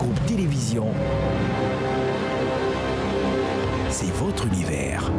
Groupe Télévision, c'est votre univers.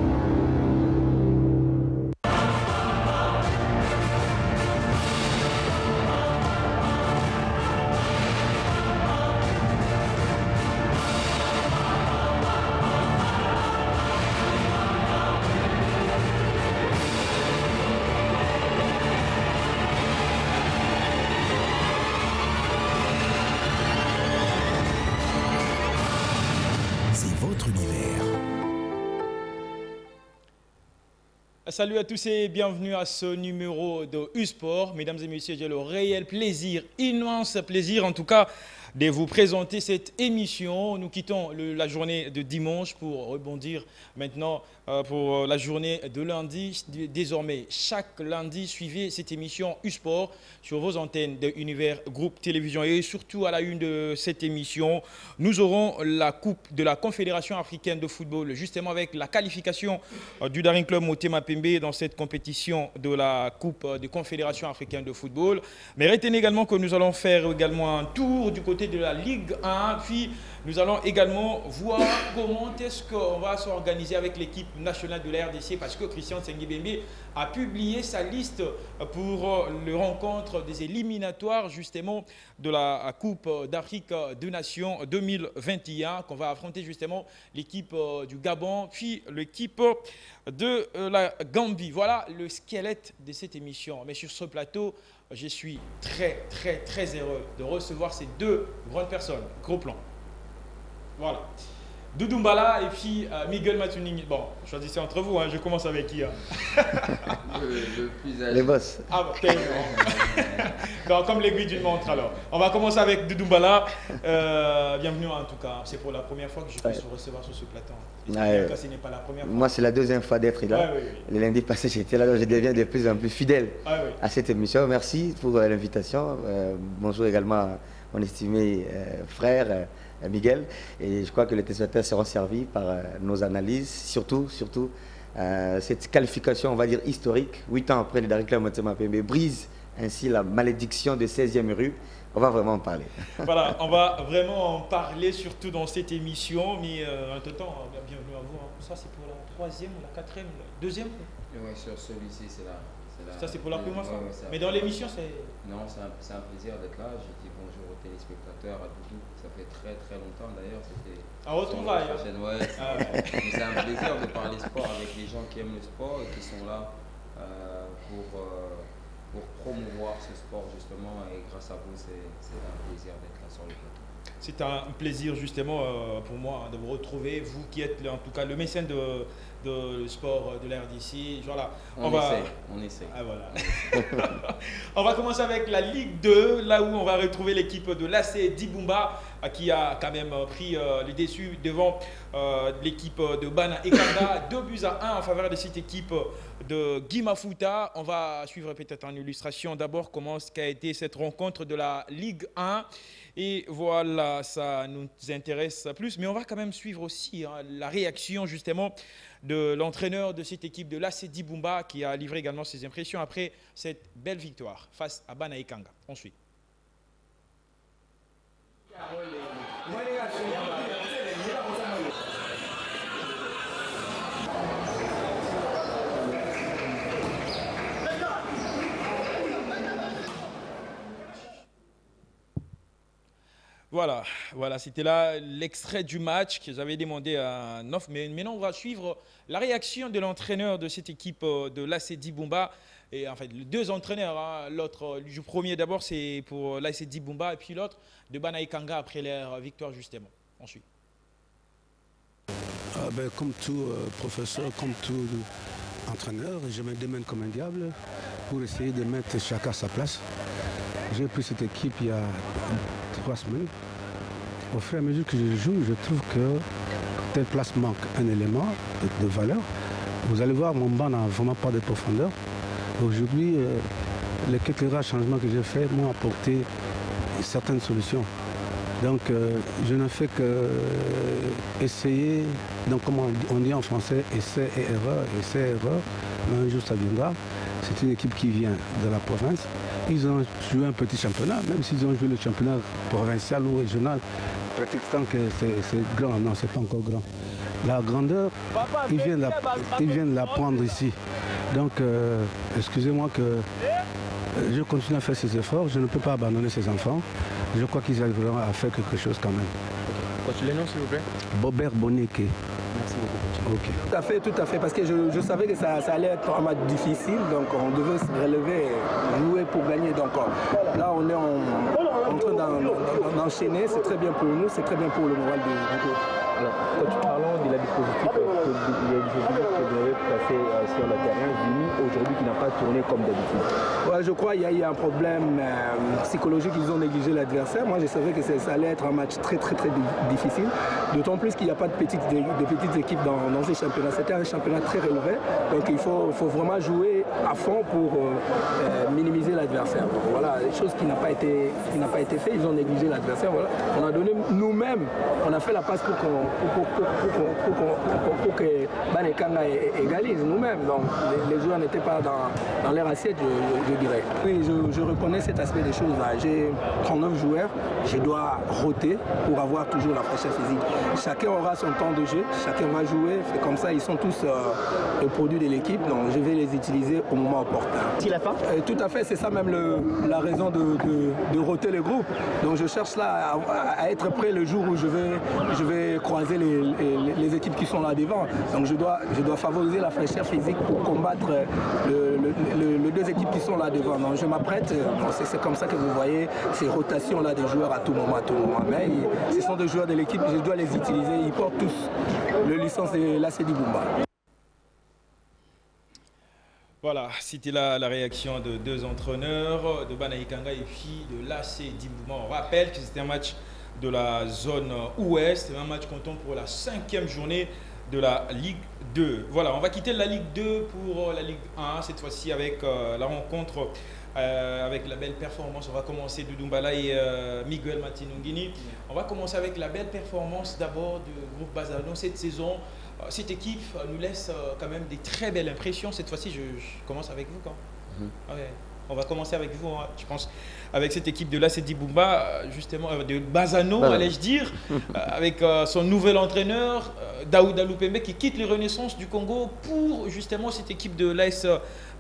Salut à tous et bienvenue à ce numéro de U-Sport. Mesdames et messieurs, j'ai le réel plaisir, immense plaisir en tout cas, de vous présenter cette émission. Nous quittons la journée de dimanche pour rebondir maintenant pour la journée de lundi. Désormais, chaque lundi, suivez cette émission U-Sport sur vos antennes de Univers Groupe Télévision. Et surtout à la une de cette émission, nous aurons la Coupe de la Confédération africaine de football, justement avec la qualification du Daring Club Motema Pembe dans cette compétition de la Coupe de Confédération africaine de football. Mais retenez également que nous allons faire également un tour du côté de la Ligue 1, puis nous allons également voir comment est-ce qu'on va s'organiser avec l'équipe nationale de la RDC, parce que Christian Tsenguibembe a publié sa liste pour le rencontre des éliminatoires justement de la Coupe d'Afrique des Nations 2021, qu'on va affronter justement l'équipe du Gabon, puis l'équipe de la Gambie. Voilà le squelette de cette émission. Mais sur ce plateau, je suis très heureux de recevoir ces deux grandes personnes. Gros plan. Voilà. Doudou Mbala et puis Miguel Matuning. Bon, choisissez entre vous, hein. Je commence avec qui, hein. le plus âgé. Les boss. Ah, tellement. Non, comme l'aiguille d'une montre alors. On va commencer avec Doudou Mbala. Bienvenue en tout cas. C'est pour la première fois que je peux se recevoir sur ce plateau. Ouais. Ce n'est pas la première fois. Moi, c'est la deuxième fois d'être là. Ouais, oui. Le lundi passé, j'étais là, donc je deviens de plus en plus fidèle Oui. à cette émission. Merci pour l'invitation. Bonjour également à mon estimé frère Miguel. Et je crois que les téléspectateurs seront servis par nos analyses, surtout cette qualification, on va dire, historique. 8 ans après le Daring Club Motema Pembe brise ainsi la malédiction de 16e rue. On va vraiment en parler. Voilà, on va vraiment en parler, surtout dans cette émission. Mais entre-temps, bienvenue à vous. Ça, c'est pour la troisième ou la quatrième, deuxième? Oui, sur celui-ci, c'est là. Ça, c'est pour la première fois. Ouais, mais dans l'émission, c'est... Non, c'est un plaisir d'être là. Je dis bonjour aux téléspectateurs, à Doudou. Ça fait très longtemps d'ailleurs. C'était un retrouvaille. Ouais, mais c'est un plaisir de parler sport avec les gens qui aiment le sport et qui sont là pour promouvoir ce sport justement. Et grâce à vous, c'est un plaisir d'être là sur le plateau. C'est un plaisir justement pour moi de vous retrouver, vous qui êtes en tout cas le mécène de sport de la RDC. Voilà. On essaie. Ah, voilà. On va commencer avec la Ligue 2, là où on va retrouver l'équipe de l'AC Dibumba qui a quand même pris le dessus devant l'équipe de Bana Ekanga. 2-1 en faveur de cette équipe de Guy Mafuta. On va suivre peut-être en illustration d'abord comment qu'a été cette rencontre de la Ligue 1. Et voilà, ça nous intéresse plus. Mais on va quand même suivre aussi la réaction justement de l'entraîneur de cette équipe de l'AC Dibumba qui a livré également ses impressions après cette belle victoire face à Bana Ekanga. On suit. Voilà, c'était là l'extrait du match que j'avais demandé à Nof. Mais maintenant, on va suivre la réaction de l'entraîneur de cette équipe de l'AC Dibumba. Et en fait, les deux entraîneurs, hein. L'autre, le premier d'abord, c'est pour l'AC Dibumba et puis l'autre de Bana Ekanga après leur victoire justement. On suit. Comme tout professeur, comme tout entraîneur, je me démène comme un diable pour essayer de mettre chacun à sa place. J'ai pris cette équipe il y a 3 semaines. Au fur et à mesure que je joue, je trouve que telle place manque un élément de valeur. Vous allez voir, mon banc n'a vraiment pas de profondeur. Aujourd'hui, les quelques rares changements que j'ai faits m'ont apporté certaines solutions. Donc, je ne fais que essayer, donc comme on dit en français, essai et erreur, mais un jour ça viendra. C'est une équipe qui vient de la province. Ils ont joué un petit championnat, même s'ils ont joué le championnat provincial ou régional, prétextant que c'est grand. Non, c'est pas encore grand. La grandeur, ils viennent la prendre ici. Donc, excusez-moi que je continue à faire ces efforts. Je ne peux pas abandonner ces enfants. Je crois qu'ils arriveront à faire quelque chose quand même. Continuez le nom, s'il vous plaît. Bobert Boneke. Merci beaucoup. Ok. Tout à fait, parce que je savais que ça allait être un match difficile, donc on devait se relever et jouer pour gagner. Donc là, on est en train d'enchaîner, c'est très bien pour nous, c'est très bien pour le moral du groupe. Alors, parlons de la dispositif que vous avez placé sur le terrain, Vini, aujourd'hui qui n'a pas tourné comme d'habitude. Ouais, je crois qu'il y a un problème psychologique, ils ont négligé l'adversaire. Moi, je savais que ça allait être un match très difficile, d'autant plus qu'il n'y a pas de petites équipes dans ces championnats. C'était un championnat très relevé, donc il faut vraiment jouer à fond pour minimiser l'adversaire. Voilà, chose qui n'a pas été faite, ils ont négligé l'adversaire. Voilà. On a donné nous-mêmes, on a fait la passe pour que Banekanga égalise nous-mêmes. Donc les joueurs n'étaient pas dans leur assiette, je dirais. Oui, je reconnais cet aspect des choses là. J'ai 39 joueurs, je dois roter pour avoir toujours la fraîcheur physique. Chacun aura son temps de jeu, chacun va jouer, c'est comme ça, ils sont tous le produit de l'équipe, donc je vais les utiliser au moment opportun. C'est la fin? Tout à fait, c'est ça même la raison de roter le groupe. Donc je cherche là à être prêt le jour où je vais croiser les équipes qui sont là devant. Donc je dois favoriser la fraîcheur physique pour combattre les deux équipes qui sont là devant. Donc je m'apprête, c'est comme ça que vous voyez ces rotations là des joueurs à tout moment. Mais ce sont des joueurs de l'équipe, je dois les utiliser, ils portent tous le licence de l'AC Dibumba. Voilà, c'était la réaction de deux entraîneurs, de Banekanga et puis de l'AC Dibumba. On rappelle que c'était un match de la zone ouest, un match comptant pour la 5e journée de la Ligue 2. Voilà, on va quitter la Ligue 2 pour la Ligue 1, cette fois-ci avec la rencontre, avec la belle performance. On va commencer de Doumbala et Miguel Matinungini. On va commencer avec la belle performance d'abord du groupe Bazano cette saison. Cette équipe nous laisse quand même des très belles impressions. Cette fois-ci, je commence avec vous. Ouais. On va commencer avec vous, hein, je pense, avec cette équipe de l'AC Dibumba, justement, de Bazano, allais-je dire, avec son nouvel entraîneur, Daouda Lupembe, qui quitte les Renaissances du Congo pour justement cette équipe de l'AS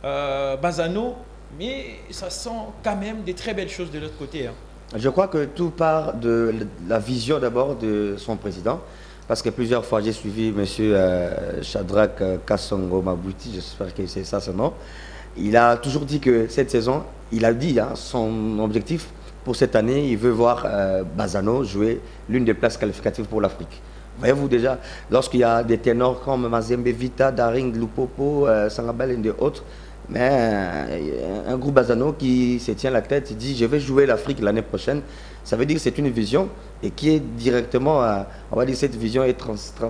Bazano. Mais ça sent quand même des très belles choses de l'autre côté. Hein. Je crois que tout part de la vision d'abord de son président. Parce que plusieurs fois, j'ai suivi M. Shadrach Kassongo Mabouti, j'espère que c'est ça son nom. Il a toujours dit que cette saison, il a dit son objectif pour cette année, il veut voir Bazano jouer l'une des places qualificatives pour l'Afrique. Voyez-vous déjà, lorsqu'il y a des ténors comme Mazembe Vita, Daring, Lupopo, Sangabel et d'autres, mais un groupe Bazano qui se tient la tête, il dit je vais jouer l'Afrique l'année prochaine. Ça veut dire que c'est une vision et qui est directement, on va dire cette vision est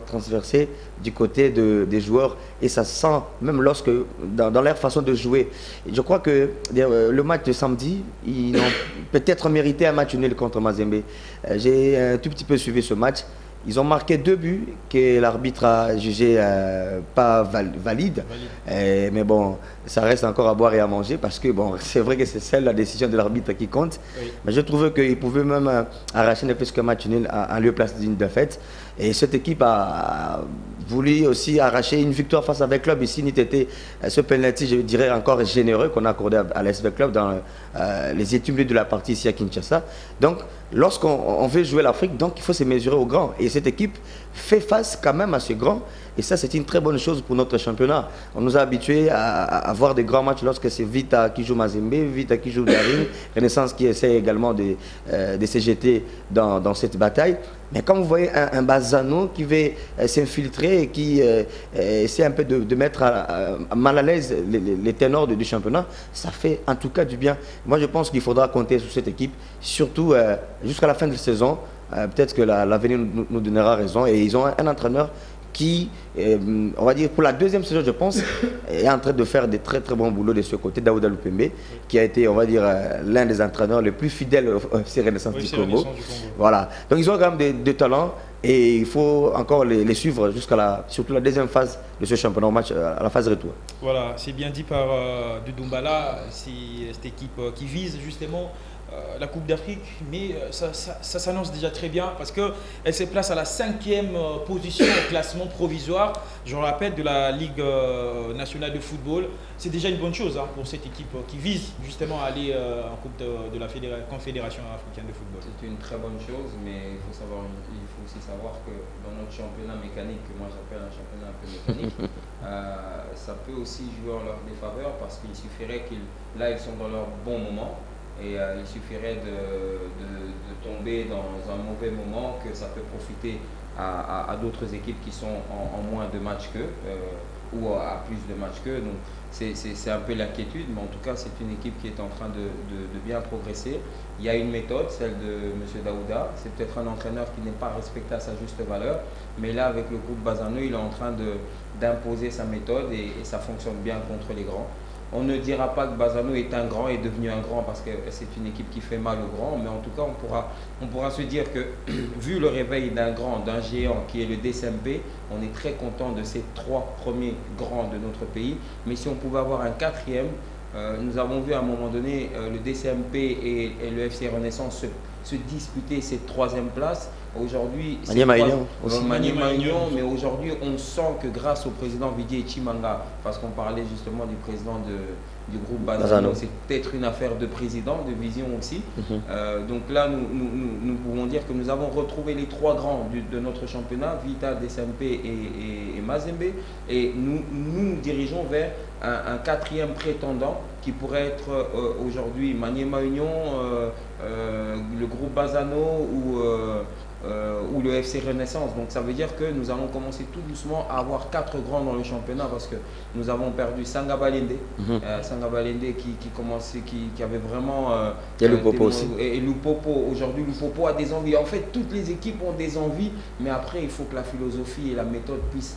transversée du côté des joueurs et ça se sent même lorsque dans leur façon de jouer. Et je crois que le match de samedi, ils ont peut-être mérité un match nul contre Mazembe. J'ai un tout petit peu suivi ce match. Ils ont marqué 2 buts que l'arbitre a jugé pas valides. Mais bon, ça reste encore à boire et à manger parce que bon, c'est vrai que c'est celle la décision de l'arbitre qui compte. Oui. Mais je trouvais qu'ils pouvaient même arracher ne plus qu'un match nul en lieu place d'une défaite. Et cette équipe a voulu aussi arracher une victoire face à l'ASV Club. Ici, n'était ce penalty, je dirais, encore généreux qu'on a accordé à l'ASV Club dans les études de la partie ici à Kinshasa. Donc, lorsqu'on veut jouer l'Afrique, donc il faut se mesurer aux grands. Et cette équipe fait face quand même à ce grand. Et ça, c'est une très bonne chose pour notre championnat. On nous a habitués à avoir des grands matchs lorsque c'est Vita qui joue Mazembe, Vita qui joue Daring, Renaissance qui essaie également de se jeter dans cette bataille. Mais quand vous voyez un Bazano qui veut s'infiltrer et qui essaie un peu de mettre mal à l'aise les ténors du championnat, ça fait en tout cas du bien. Moi, je pense qu'il faudra compter sur cette équipe, surtout jusqu'à la fin de la saison. Peut-être que l'avenir nous donnera raison. Et ils ont un entraîneur qui, on va dire, pour la deuxième saison, je pense, est en train de faire des très très bons boulots de ce côté. Daouda Lupembe, qui a été, on va dire, l'un des entraîneurs les plus fidèles au FC Renaissance du Congo. Voilà. Donc ils ont quand même des talents. et il faut encore les suivre jusqu'à surtout la deuxième phase de ce championnat, au match, à la phase retour. Voilà, c'est bien dit par Doumbala, c'est cette équipe qui vise justement la Coupe d'Afrique, mais ça s'annonce déjà très bien parce qu'elle se place à la 5e position au classement provisoire, je rappelle, de la Ligue nationale de football. C'est déjà une bonne chose pour cette équipe qui vise justement à aller en Coupe de la Confédération africaine de football. C'est une très bonne chose, mais il faut aussi savoir que dans notre championnat mécanique, que moi j'appelle un championnat un peu mécanique, ça peut aussi jouer en leur défaveur parce qu'il suffirait là ils sont dans leur bon moment. Et il suffirait de tomber dans un mauvais moment que ça peut profiter à d'autres équipes qui sont en moins de matchs qu'eux ou à plus de matchs qu'eux. Donc c'est un peu l'inquiétude, mais en tout cas c'est une équipe qui est en train de bien progresser. Il y a une méthode, celle de M. Daouda. C'est peut-être un entraîneur qui n'est pas respecté à sa juste valeur, mais là avec le groupe Bazano, il est en train d'imposer sa méthode et ça fonctionne bien contre les grands. On ne dira pas que Bazano est devenu un grand parce que c'est une équipe qui fait mal aux grands, mais en tout cas on pourra se dire que vu le réveil d'un grand, d'un géant qui est le DSMP, on est très content de ces 3 premiers grands de notre pays. Mais si on pouvait avoir un 4e, nous avons vu à un moment donné le DCMP et le FC Renaissance se disputer cette 3e place. Aujourd'hui, c'est Manier Maignan, mais aujourd'hui, on sent que grâce au président Vidier Chimanga, parce qu'on parlait justement du président du groupe Bazano, c'est peut-être une affaire de président, de vision aussi. Donc là, nous pouvons dire que nous avons retrouvé les 3 grands de notre championnat, Vita, DSMP et Mazembe, et nous dirigeons vers un 4e prétendant qui pourrait être aujourd'hui Manier Maignan, le groupe Bazano ou le FC Renaissance. Donc ça veut dire que nous allons commencer tout doucement à avoir 4 grands dans le championnat parce que nous avons perdu Sanga Balende, qui avait vraiment et Lupopo aussi. Et Lupopo, aujourd'hui Lupopo a des envies. En fait, toutes les équipes ont des envies, mais après il faut que la philosophie et la méthode puissent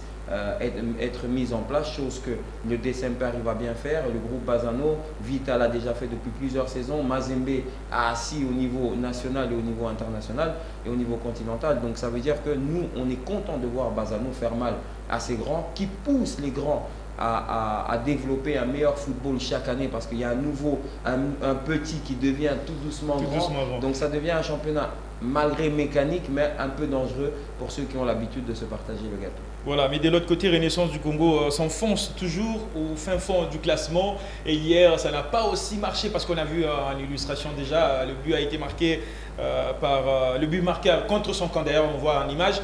être mise en place, chose que le DSMP arrive à bien faire. Le groupe Bazano, Vita l'a déjà fait depuis plusieurs saisons. Mazembe a assis au niveau national et au niveau international et au niveau continental. Donc ça veut dire que nous, on est content de voir Bazano faire mal à ces grands qui poussent les grands à développer un meilleur football chaque année parce qu'il y a un petit qui devient tout doucement grand. Donc ça devient un championnat malgré mécanique, mais un peu dangereux pour ceux qui ont l'habitude de se partager le gâteau. Voilà, mais de l'autre côté, Renaissance du Congo s'enfonce toujours au fin fond du classement. Et hier, ça n'a pas aussi marché parce qu'on a vu en illustration déjà, le but a été marqué le but marqué contre son camp. D'ailleurs, on voit en image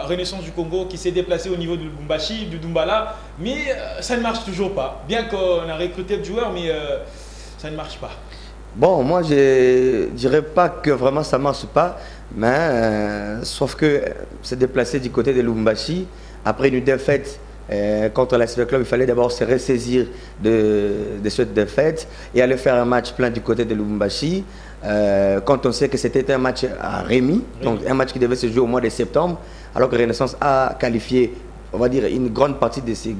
Renaissance du Congo qui s'est déplacé au niveau de Lubumbashi, du Doumbala, mais ça ne marche toujours pas. Bien qu'on a recruté le joueur, mais ça ne marche pas. Bon, moi, je ne dirais pas que vraiment ça ne marche pas, mais sauf que c'est déplacé du côté de Lubumbashi. Après une défaite contre la SV Club, il fallait d'abord se ressaisir de cette défaite et aller faire un match plein du côté de Lubumbashi. Quand on sait que c'était un match à Rémy, donc un match qui devait se jouer au mois de septembre, alors que Renaissance a qualifié, on va dire, une grande partie de ses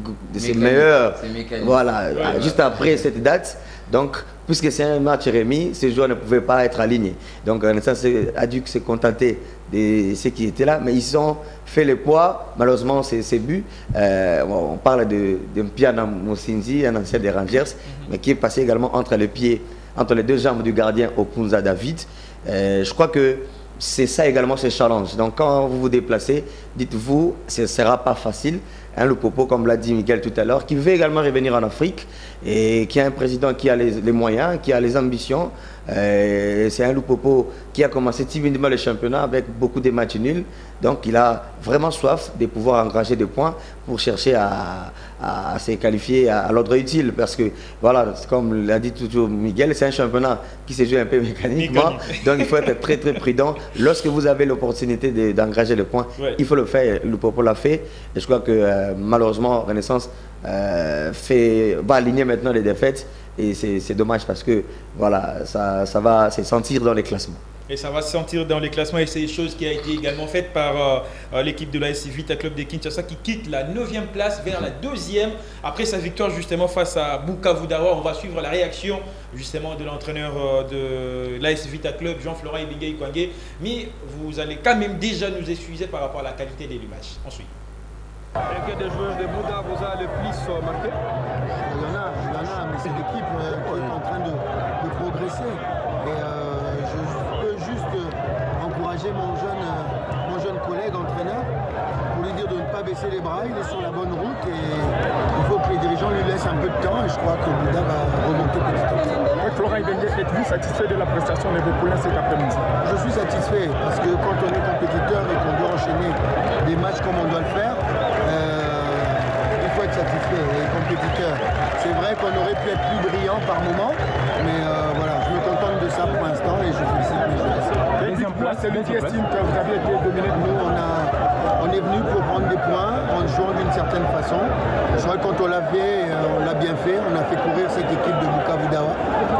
meilleurs, voilà, juste après cette date. Donc, puisque c'est un match Rémy, ces joueurs ne pouvaient pas être alignés. Donc, Renaissance a dû se contenter de ceux qui étaient là, mais ils ont fait le poids. Malheureusement, ces buts, on parle de Mpiana Moussinzi, un ancien des Rangers, mais qui est passé également entre les 2 jambes du gardien Opunza David. Je crois que c'est ça également ce challenge. Donc quand vous vous déplacez, dites-vous, ce ne sera pas facile. Le Popo, comme l'a dit Miguel tout à l'heure, qui veut également revenir en Afrique et qui a un président qui a les moyens, qui a les ambitions. C'est un Lupopo qui a commencé timidement le championnat avec beaucoup de matchs nuls. Donc il a vraiment soif de pouvoir engranger des points pour chercher à se qualifier à l'ordre utile. Parce que, voilà, comme l'a dit toujours Miguel, c'est un championnat qui se joue un peu mécaniquement. Donc il faut être très très prudent. Lorsque vous avez l'opportunité d'engranger les points, il faut le faire. Lupopo l'a fait. Et je crois que malheureusement, Renaissance va aligner maintenant les défaites. Et c'est dommage parce que voilà, ça va se sentir dans les classements. Et ça va se sentir dans les classements, et c'est une chose qui a été également faite par l'équipe de l'AS Vita Club de Kinshasa qui quitte la 9e place vers la 2e après sa victoire justement face à Bukavu Dawa. On va suivre la réaction justement de l'entraîneur de l'AS Vita Club, Jean-Florent Ibenge Ikwangé. Mais vous allez quand même déjà nous excuser par rapport à la qualité des matchs. Ensuite. Est-ce que des joueurs de Bouddha vous a le plus marqué? Il y en a, mais c'est l'équipe qui est en train de progresser. Et je peux juste encourager mon jeune collègue entraîneur pour lui dire de ne pas baisser les bras. Il est sur la bonne route et il faut que les dirigeants lui laissent un peu de temps. Et je crois que Bouddha va remonter petit à petit. Florent Ibenge, êtes-vous satisfait de la prestation de vos poulains cet après-midi? Je suis satisfait parce que quand on est compétiteur et qu'on doit enchaîner des matchs comme on doit le faire, il faut être satisfait et compétiteur. C'est vrai qu'on aurait pu être plus brillant par moment, mais voilà, je me contente de ça pour l'instant et je félicite mes joueurs. Deuxième place, celui qui estime que vous avez été dominé. Nous, on est venu pour prendre des points en jouant d'une certaine façon. Je crois que quand on l'a fait, on l'a bien fait. On a fait courir cette équipe de Bukavu Dawa,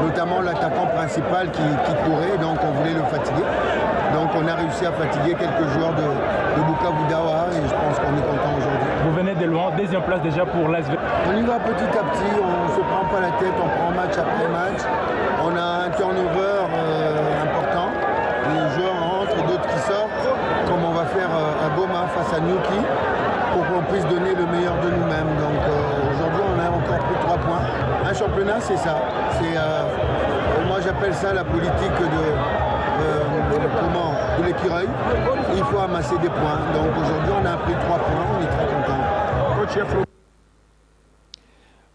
notamment l'attaquant principal qui courait, donc on voulait le fatiguer. Donc on a réussi à fatiguer quelques joueurs de Bukavu Dawa et je pense qu'on est content aujourd'hui. Vous venez de loin, deuxième place déjà pour l'AS. On y va petit à petit, on ne se prend pas la tête, on prend match après match. On a un turnover important, les joueurs rentrent, d'autres qui sortent, comme on va faire à Goma face à Nyuki, pour qu'on puisse donner le meilleur de nous-mêmes. Donc aujourd'hui on a encore pris 3 points. Un championnat c'est ça, moi j'appelle ça la politique de l'écureuil. Il faut amasser des points. Donc aujourd'hui on a pris 3 points, on est très content.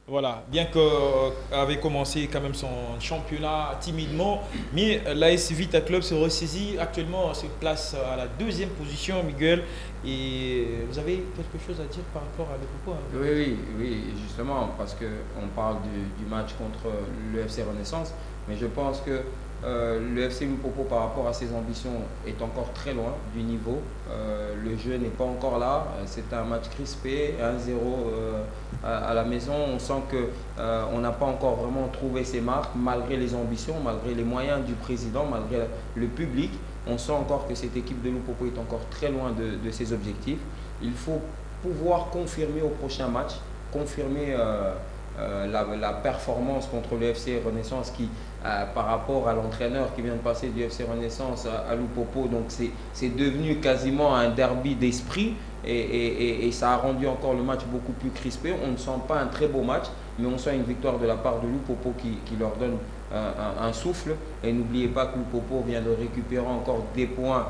Voilà, bien qu'avait commencé quand même son championnat timidement, mais l'AS Vita Club se ressaisit actuellement, se place à la 2e position, Miguel. Et vous avez quelque chose à dire par rapport à Limpopo? Oui, justement, parce qu'on parle du match contre le FC Renaissance, mais je pense que le FC Limpopo par rapport à ses ambitions est encore très loin du niveau. Le jeu n'est pas encore là. C'est un match crispé, 1-0 à la maison. On sent qu'on n'a pas encore vraiment trouvé ses marques malgré les ambitions, malgré les moyens du président, malgré le public. On sent encore que cette équipe de Limpopo est encore très loin de ses objectifs. Il faut pouvoir confirmer au prochain match, confirmer la performance contre le FC Renaissance qui, par rapport à l'entraîneur qui vient de passer du FC Renaissance à Limpopo, donc c'est devenu quasiment un derby d'esprit et ça a rendu encore le match beaucoup plus crispé. On ne sent pas un très beau match, mais on sent une victoire de la part de Limpopo qui leur donne un souffle. Et n'oubliez pas que Limpopo vient de récupérer encore des points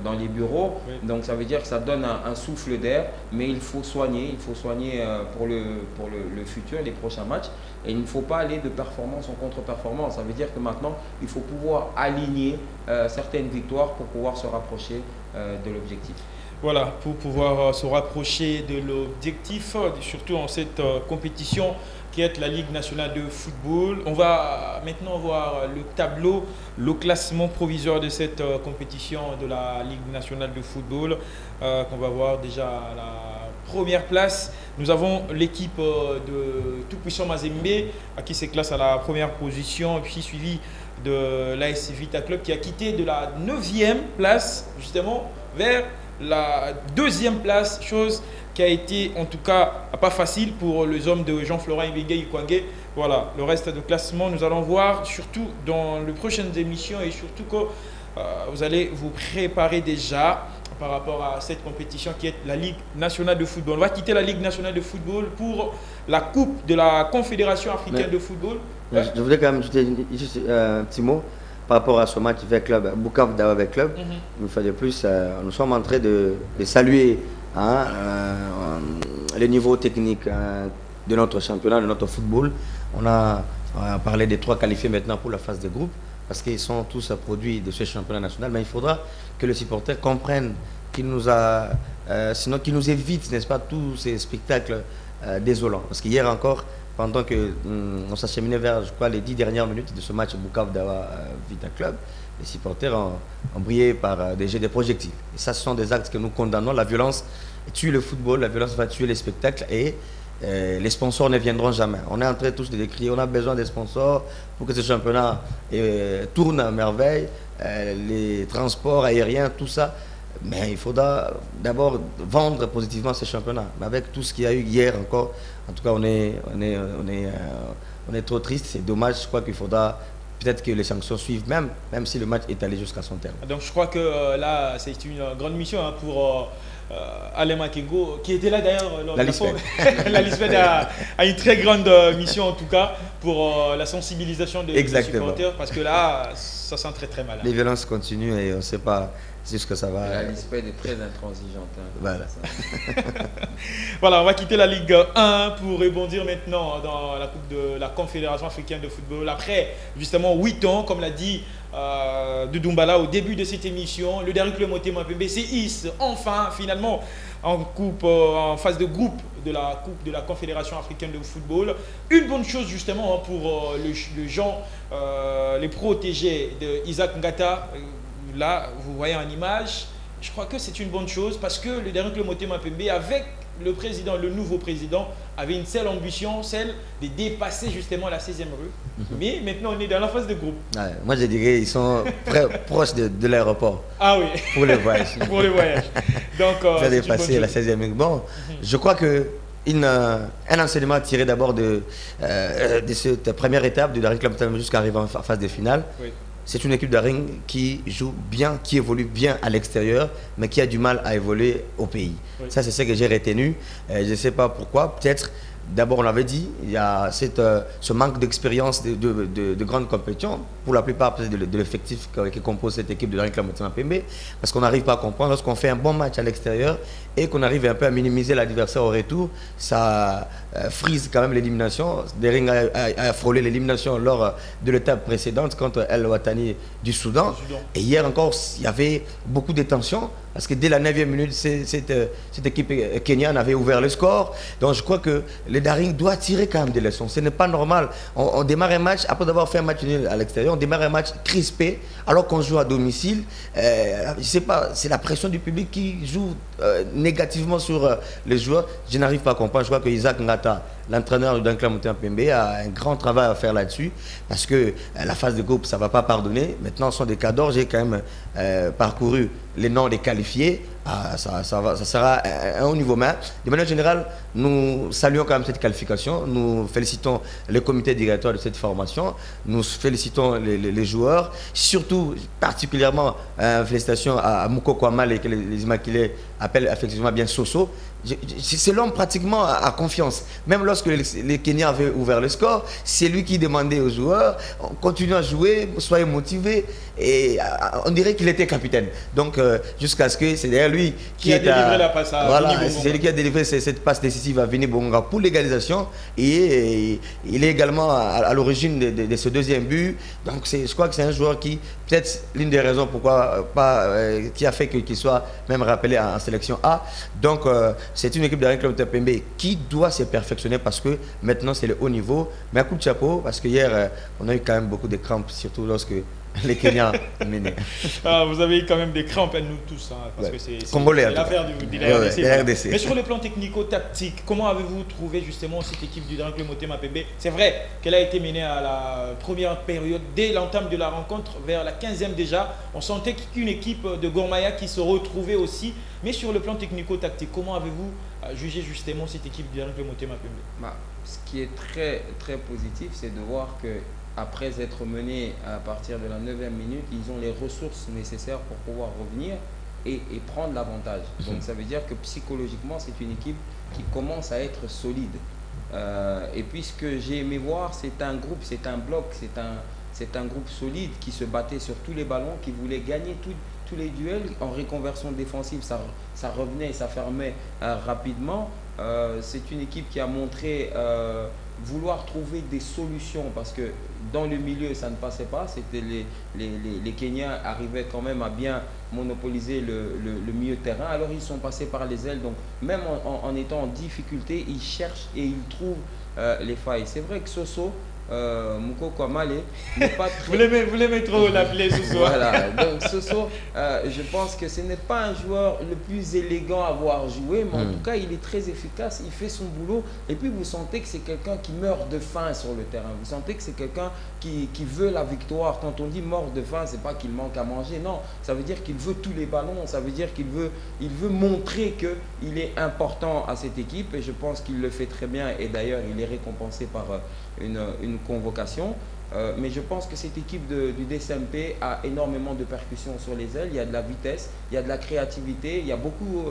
dans les bureaux. Oui. Donc ça veut dire que ça donne un souffle d'air, mais il faut soigner pour le futur, les prochains matchs. Et il ne faut pas aller de performance en contre-performance. Ça veut dire que maintenant, il faut pouvoir aligner certaines victoires pour pouvoir se rapprocher de l'objectif. Voilà, pour pouvoir se rapprocher de l'objectif, surtout en cette compétition qui est la Ligue nationale de football. On va maintenant voir le tableau, le classement provisoire de cette compétition de la Ligue nationale de football, qu'on va voir déjà à la première place. Nous avons l'équipe de Tout-Puissant Mazembe, qui se classe à la première position, puis suivi de l'AS Vita Club, qui a quitté de la 9e place, justement, vers la 2e place, chose qui a été en tout cas pas facile pour les hommes de Jean-Florent Ibenge Ikwangé. Voilà, le reste de classement, nous allons voir surtout dans les prochaines émissions et surtout que vous allez vous préparer déjà par rapport à cette compétition qui est la Ligue nationale de football. On va quitter la Ligue nationale de football pour la Coupe de la Confédération africaine de football. Je voudrais quand même ajouter juste un petit mot par rapport à ce match avec club, Bukavu Dawa avec club. Une fois de plus, nous sommes en train de saluer le niveau technique de notre championnat, de notre football. On a parlé des 3 qualifiés maintenant pour la phase de groupe, parce qu'ils sont tous produits de ce championnat national. Mais il faudra que les supporters comprennent qu'il nous sinon qu'ils nous évitent, n'est-ce pas, tous ces spectacles désolants. Parce qu'hier encore, pendant qu'on s'acheminait vers, je crois, les 10 dernières minutes de ce match Bukavu Dawa Vita Club, les supporters ont brillé par des jets de projectiles. Et ça, ce sont des actes que nous condamnons. La violence tue le football, la violence va tuer les spectacles et les sponsors ne viendront jamais. On est en train tous de décrire, on a besoin des sponsors pour que ce championnat tourne à merveille, les transports aériens, tout ça. Mais il faudra d'abord vendre positivement ce championnat. Mais avec tout ce qu'il y a eu hier encore, en tout cas, on est trop triste, c'est dommage. Je crois qu'il faudra peut-être que les sanctions suivent même si le match est allé jusqu'à son terme. Donc je crois que là, c'est une grande mission pour Alain Makengo, qui était là d'ailleurs. La LISPED a une très grande mission en tout cas pour la sensibilisation des supporters, parce que là, ça sent très très mal. Les violences continuent et on ne sait pas jusqu'à ça va. La LISPED est très intransigeante. Voilà. Voilà, on va quitter la Ligue 1 pour rebondir maintenant dans la Coupe de la Confédération africaine de football. Après justement 8 ans, comme l'a dit Doumbala au début de cette émission, le Daring Club Motema Pembe se hisse enfin finalement en phase de groupe de la Coupe de la Confédération africaine de football. Une bonne chose justement pour les protégés de Isaac Ngata. Là, vous voyez en image, je crois que c'est une bonne chose parce que le Daring Club Motema Pembe, avec le nouveau président, avait une seule ambition, celle de dépasser justement la 16e rue. Mais maintenant, on est dans la phase de groupe. Ouais, moi, je dirais qu'ils sont proches de l'aéroport. Ah oui. Pour le voyage. Pour le voyage. Donc, ça a dépassé la 16e rue. Bon, je crois que un enseignement à tirer d'abord de cette première étape du Daring Club Motema jusqu'à arriver en phase de finale. Oui. C'est une équipe de Daring qui joue bien, qui évolue bien à l'extérieur, mais qui a du mal à évoluer au pays. Oui. Ça, c'est ce que j'ai retenu. Je ne sais pas pourquoi. Peut-être, d'abord, on l'avait dit, il y a ce manque d'expérience de grandes compétitions, pour la plupart de l'effectif qui compose cette équipe de Daring Club Motema Pembe, parce qu'on n'arrive pas à comprendre lorsqu'on fait un bon match à l'extérieur et qu'on arrive un peu à minimiser l'adversaire au retour, ça frise quand même l'élimination. Daring a frôlé l'élimination lors de l'étape précédente contre El Watani du Soudan. Et hier encore, il y avait beaucoup de tensions, parce que dès la 9e minute, cette équipe kenyane avait ouvert le score. Donc je crois que le Daring doit tirer quand même des leçons. Ce n'est pas normal. On démarre un match, après avoir fait un match nul à l'extérieur, on démarre un match crispé, alors qu'on joue à domicile. Je ne sais pas, c'est la pression du public qui joue négativement sur les joueurs. Je n'arrive pas à comprendre. Je crois que Isaac Ngata, l'entraîneur du Daring Club Motema Pembe, a un grand travail à faire là-dessus, parce que la phase de groupe, ça ne va pas pardonner. Maintenant, ce sont des cadors. J'ai quand même parcouru les noms des qualifiés. Ça sera un haut niveau. Mais de manière générale, nous saluons quand même cette qualification. Nous félicitons le comité directeur de cette formation. Nous félicitons les joueurs. Surtout, particulièrement, félicitations à Moukoko Amale, que les Immaculés appellent effectivement bien Soso. C'est l'homme pratiquement à confiance. Même lorsque les Kenyans avaient ouvert le score, c'est lui qui demandait aux joueurs, on continue à jouer, soyez motivés. Et on dirait qu'il était capitaine. Donc jusqu'à ce que c'est d'ailleurs lui qui a délivré la passe à Vini Bongonga. C'est lui qui a délivré cette passe décisive à Vini Bongonga pour l'égalisation. Et il est également à l'origine de ce deuxième but. Donc je crois que c'est un joueur qui, peut-être l'une des raisons pourquoi qui a fait qu'il soit même rappelé en sélection A. Donc c'est une équipe de Daring Club Motema Pembe qui doit se perfectionner, parce que maintenant c'est le haut niveau. Mais un coup de chapeau, parce que hier on a eu quand même beaucoup de crampes, surtout lorsque les Kenyans menaient. Vous avez quand même des crampes, nous tous, hein, parce que c'est l'affaire de l'RDC. Mais sur le plan technico-tactique, comment avez-vous trouvé justement cette équipe du Daring Club Motema Pembe? C'est vrai qu'elle a été menée à la première période, dès l'entame de la rencontre, vers la 15e déjà. On sentait qu'une équipe de Gor Mahia qui se retrouvait aussi. Mais sur le plan technico-tactique, comment avez-vous jugé justement cette équipe du Daring Club Motema Pembe? Ce qui est très, très positif, c'est de voir que après être menés à partir de la 9e minute, ils ont les ressources nécessaires pour pouvoir revenir et prendre l'avantage. Donc ça veut dire que psychologiquement, c'est une équipe qui commence à être solide. Et puis ce que j'ai aimé voir, c'est un groupe, c'est un bloc, c'est un groupe solide qui se battait sur tous les ballons, qui voulait gagner tous les duels. En reconversion défensive, ça revenait, ça fermait rapidement. C'est une équipe qui a montré vouloir trouver des solutions, parce que dans le milieu, ça ne passait pas. Les Kenyans arrivaient quand même à bien monopoliser le milieu de terrain. Alors ils sont passés par les ailes. Donc même en étant en difficulté, ils cherchent et ils trouvent les failles. C'est vrai que Soso, Moukoko Amale n'est pas très... Vous l'aimez trop l'appeler Soso. Voilà, donc Soso, je pense que ce n'est pas un joueur le plus élégant à voir jouer, mais en tout cas il est très efficace, il fait son boulot, et puis vous sentez que c'est quelqu'un qui meurt de faim sur le terrain, vous sentez que c'est quelqu'un qui veut la victoire. Quand on dit mort de faim, c'est pas qu'il manque à manger, non, ça veut dire qu'il veut tous les ballons, ça veut dire qu'il veut montrer qu'il est important à cette équipe, et je pense qu'il le fait très bien, et d'ailleurs il est récompensé par une convocation. Mais je pense que cette équipe du DSMP a énormément de percussions sur les ailes. Il y a de la vitesse, il y a de la créativité, il y a beaucoup...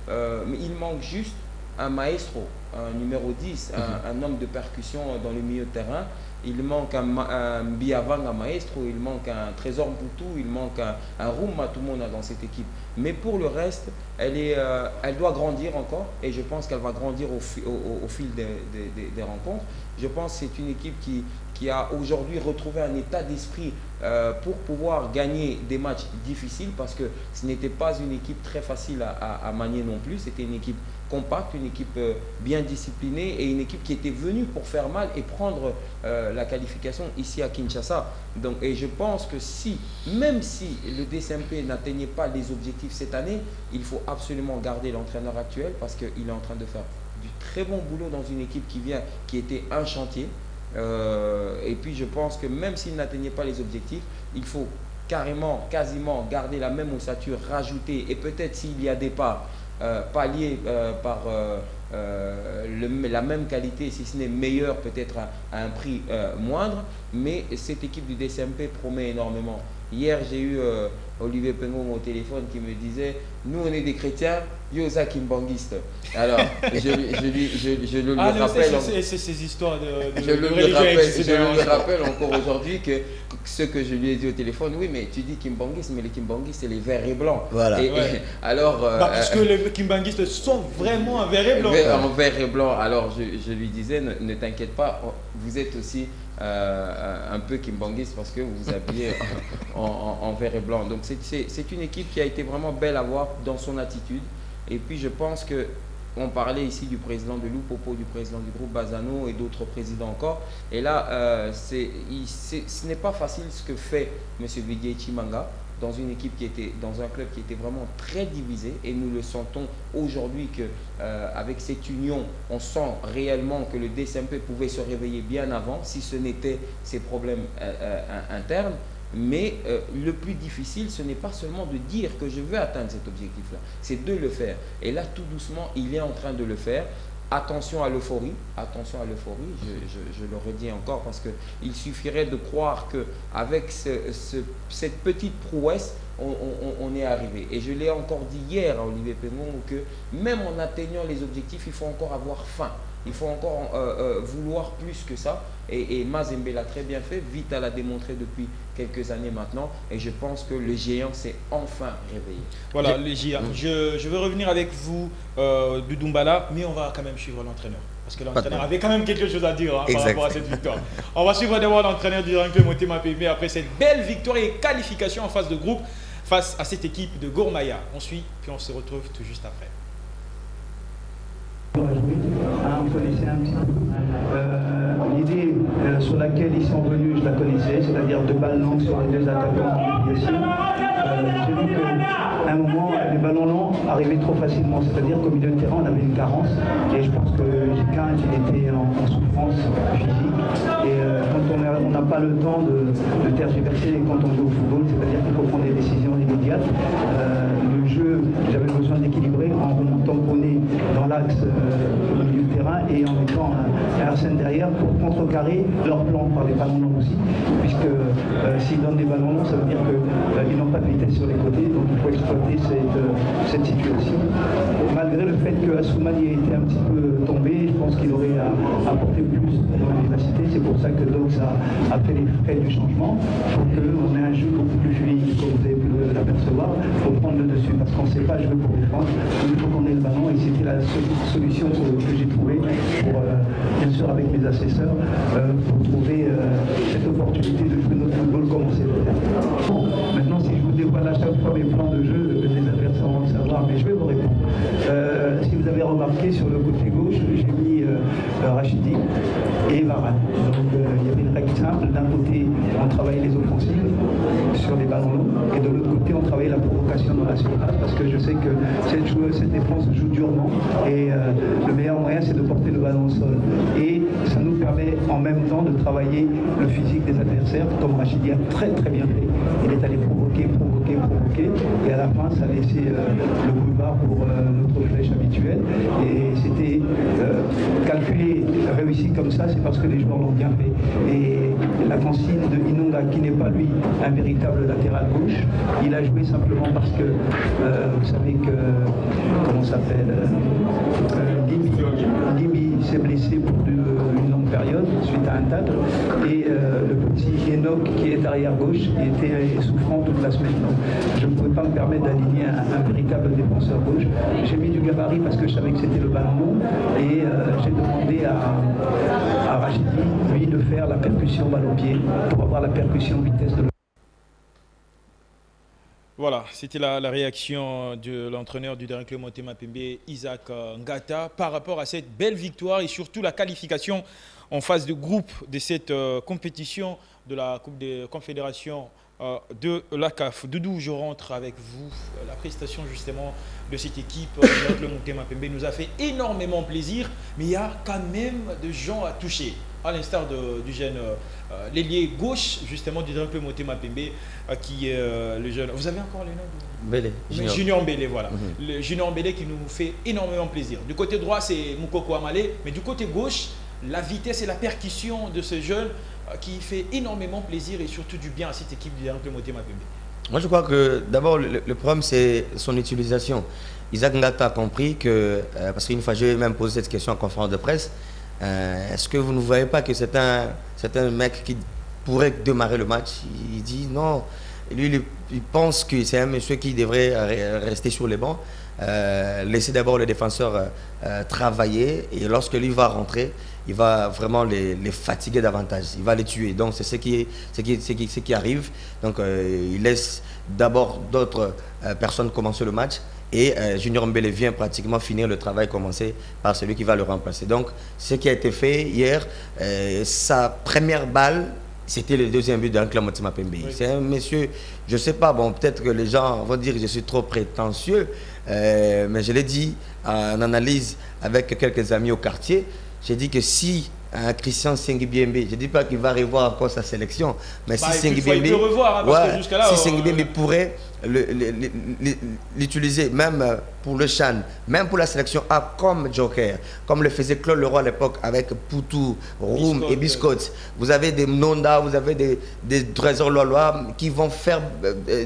mais il manque juste un maestro, un numéro 10, un homme de percussion dans le milieu de terrain. Il manque un Biavanga maestro, il manque un Trésor Mboutou, il manque un Rouma, tout le monde dans cette équipe. Mais pour le reste, elle doit grandir encore, et je pense qu'elle va grandir au fil des rencontres. Je pense que c'est une équipe qui a aujourd'hui retrouvé un état d'esprit pour pouvoir gagner des matchs difficiles, parce que ce n'était pas une équipe très facile à manier non plus. C'était une équipe compacte, une équipe bien disciplinée, et une équipe qui était venue pour faire mal et prendre la qualification ici à Kinshasa. Donc, et je pense que même si le DSMP n'atteignait pas les objectifs cette année, il faut absolument garder l'entraîneur actuel, parce qu'il est en train de faire du très bon boulot dans une équipe qui était un chantier. Et puis je pense que même s'il n'atteignait pas les objectifs, il faut quasiment garder la même ossature, rajouter, et peut-être s'il y a des parts, pallier par la même qualité, si ce n'est meilleur, peut-être à un prix moindre. Mais cette équipe du DSMP promet énormément. Hier, j'ai eu Olivier Pengon au téléphone qui me disait « Nous, on est des chrétiens, Yosa Kimbanguiste ». Alors, je le rappelle... C'est ces histoires de je le rappelle encore aujourd'hui que ce que je lui ai dit au téléphone, oui, mais tu dis Kimbanguiste, mais les Kimbanguistes, c'est les verts et blancs. Voilà. Alors, parce que les Kimbanguistes sont vraiment en vert et blanc. En vert et blanc. Alors, je lui disais, ne t'inquiète pas, vous êtes aussi... un peu kimbanguiste, parce que vous vous habillez en vert et blanc. Donc c'est une équipe qui a été vraiment belle à voir dans son attitude. Et puis je pense que on parlait ici du président de Lupopo, du président du groupe Bazano et d'autres présidents encore. Et là, ce n'est pas facile ce que fait M. Vidier Chimanga dans une équipe dans un club qui était vraiment très divisé, et nous le sentons aujourd'hui que avec cette union, on sent réellement que le DSMP pouvait se réveiller bien avant, si ce n'était ses problèmes internes. Mais le plus difficile, ce n'est pas seulement de dire que je veux atteindre cet objectif-là, c'est de le faire. Et là, tout doucement, il est en train de le faire. Attention à l'euphorie, je le redis encore, parce qu'il suffirait de croire qu'avec cette petite prouesse, on est arrivé. Et je l'ai encore dit hier à Olivier Pengon, que même en atteignant les objectifs, il faut encore avoir faim. Il faut encore vouloir plus que ça. Et Mazembe l'a très bien fait. Vita l'a démontré depuis quelques années maintenant. Et je pense que le géant s'est enfin réveillé. Voilà, le géant. Je veux revenir avec vous, Doumbala, mais on va quand même suivre l'entraîneur. Parce que l'entraîneur avait quand même quelque chose à dire par rapport à cette victoire. On va suivre d'abord l'entraîneur du Rank Motema Pembe après cette belle victoire et qualification en phase de groupe face à cette équipe de Gor Mahia. On suit, puis on se retrouve tout juste après. On connaissait un petit peu. L'idée sur laquelle ils sont venus, je la connaissais, c'est-à-dire deux balles longues sur les deux attaquants. J'ai vu qu'à un moment, les ballons longs arrivaient trop facilement, c'est-à-dire qu'au milieu de terrain, on avait une carence. Et je pense que J15, il était en souffrance physique. Et quand on n'a pas le temps de tergiverser quand on joue au football, c'est-à-dire qu'il faut prendre des décisions immédiates. Le jeu, j'avais besoin d'équilibrer en tamponner dans l'axe au milieu de terrain et en mettant un Arsène derrière pour contrecarrer leur plan par les ballons longs aussi, puisque s'ils donnent des ballons longs, ça veut dire qu'ils n'ont pas de vitesse sur les côtés, donc il faut exploiter cette situation. Malgré le fait que Assoumani ait été un petit peu tombé, je pense qu'il aurait apporté plus de vivacité. C'est pour ça que Dogs a fait les frais du changement, pour qu'on ait un jeu beaucoup plus fluide, comme vous avez pu l'apercevoir. Il faut prendre le dessus, parce qu'on ne sait pas jouer pour défendre, il faut qu'on ait le ballon, et c'était la solution que j'ai trouvée, bien sûr avec mes assesseurs, pour trouver cette l'opportunité de jouer notre football comme on sait le faire. Maintenant, si je vous dévoile à chaque fois mes plans de jeu, les adversaires vont le savoir, mais je vais vous répondre. Si vous avez remarqué, sur le côté gauche, j'ai mis Rachidi et Varane. Donc il y avait une règle simple. D'un côté, on travaillait les offensives sur les ballons longs, et de l'autre côté, on travaillait la provocation dans la surface, parce que je sais que cette défense joue durement, et le meilleur moyen, c'est de porter le ballon au sol. Et ça nous permet en même temps de travailler le physique des adversaires, comme Rachidi a très bien fait. Il est allé provoquer, et à la fin, ça a laissé le boulevard pour notre flèche habituelle. Et c'était calculé, réussi comme ça, c'est parce que les joueurs l'ont bien fait. Et la consigne de Inonga, qui n'est pas lui un véritable latéral gauche, il a joué simplement parce que vous savez que, comment s'appelle, Limbi s'est blessé pour une longue période suite à un tacle, et le petit Enoch qui est arrière gauche, il était souffrant toute la semaine. Donc je ne pouvais pas me permettre d'aligner un véritable défenseur gauche. J'ai mis du gabarit parce que je savais que c'était le ballon long, et j'ai demandé à Rachidi, lui, de faire la percussion balle au pied pour avoir la percussion vitesse de. Voilà, c'était la réaction de l'entraîneur du dernier club Motema Pembe, Isaac Ngata, par rapport à cette belle victoire et surtout la qualification en phase de groupe de cette compétition de la Coupe des Confédérations de la CAF. Doudou, je rentre avec vous. La prestation justement de cette équipe du dernier club Motema Pembe nous a fait énormément plaisir, mais il y a quand même des gens à toucher. À l'instar du jeune l'ailier gauche justement du club Motema Pembe, qui est le jeune. Vous avez encore le nom Mbele. Junior Mbele, voilà. Le Junior Mbele qui nous fait énormément plaisir. Du côté droit, c'est Moukoko Amale, mais du côté gauche, la vitesse et la percussion de ce jeune qui fait énormément plaisir et surtout du bien à cette équipe du club Motema Pembe. Moi, je crois que d'abord, le problème, c'est son utilisation. Isaac Ngata a compris que, parce qu'une fois, j'ai même posé cette question en conférence de presse, est-ce que vous ne voyez pas que c'est un mec qui pourrait démarrer le match? Il dit non. Lui, il pense que c'est un monsieur qui devrait rester sur les bancs, laisser d'abord les défenseurs travailler, et lorsque lui va rentrer, il va vraiment les fatiguer davantage, il va les tuer. Donc c'est ce qui arrive. Donc il laisse d'abord d'autres personnes commencer le match, et Junior Mbele vient pratiquement finir le travail commencé par celui qui va le remplacer. Donc ce qui a été fait hier, sa première balle, c'était le deuxième but d'un club Motema Pembe. Oui. C'est un monsieur, je ne sais pas, bon, peut-être que les gens vont dire que je suis trop prétentieux, mais je l'ai dit en analyse avec quelques amis au quartier. J'ai dit que si Christian Sengibiembe, je ne dis pas qu'il va revoir encore sa sélection, mais si Sengibiembe, pourrait l'utiliser même pour le Chan, même pour la sélection A comme joker, comme le faisait Claude Leroy à l'époque avec Poutou, Roum et Biscotte. Vous avez des Nonda, vous avez des Trésors Lolois qui vont faire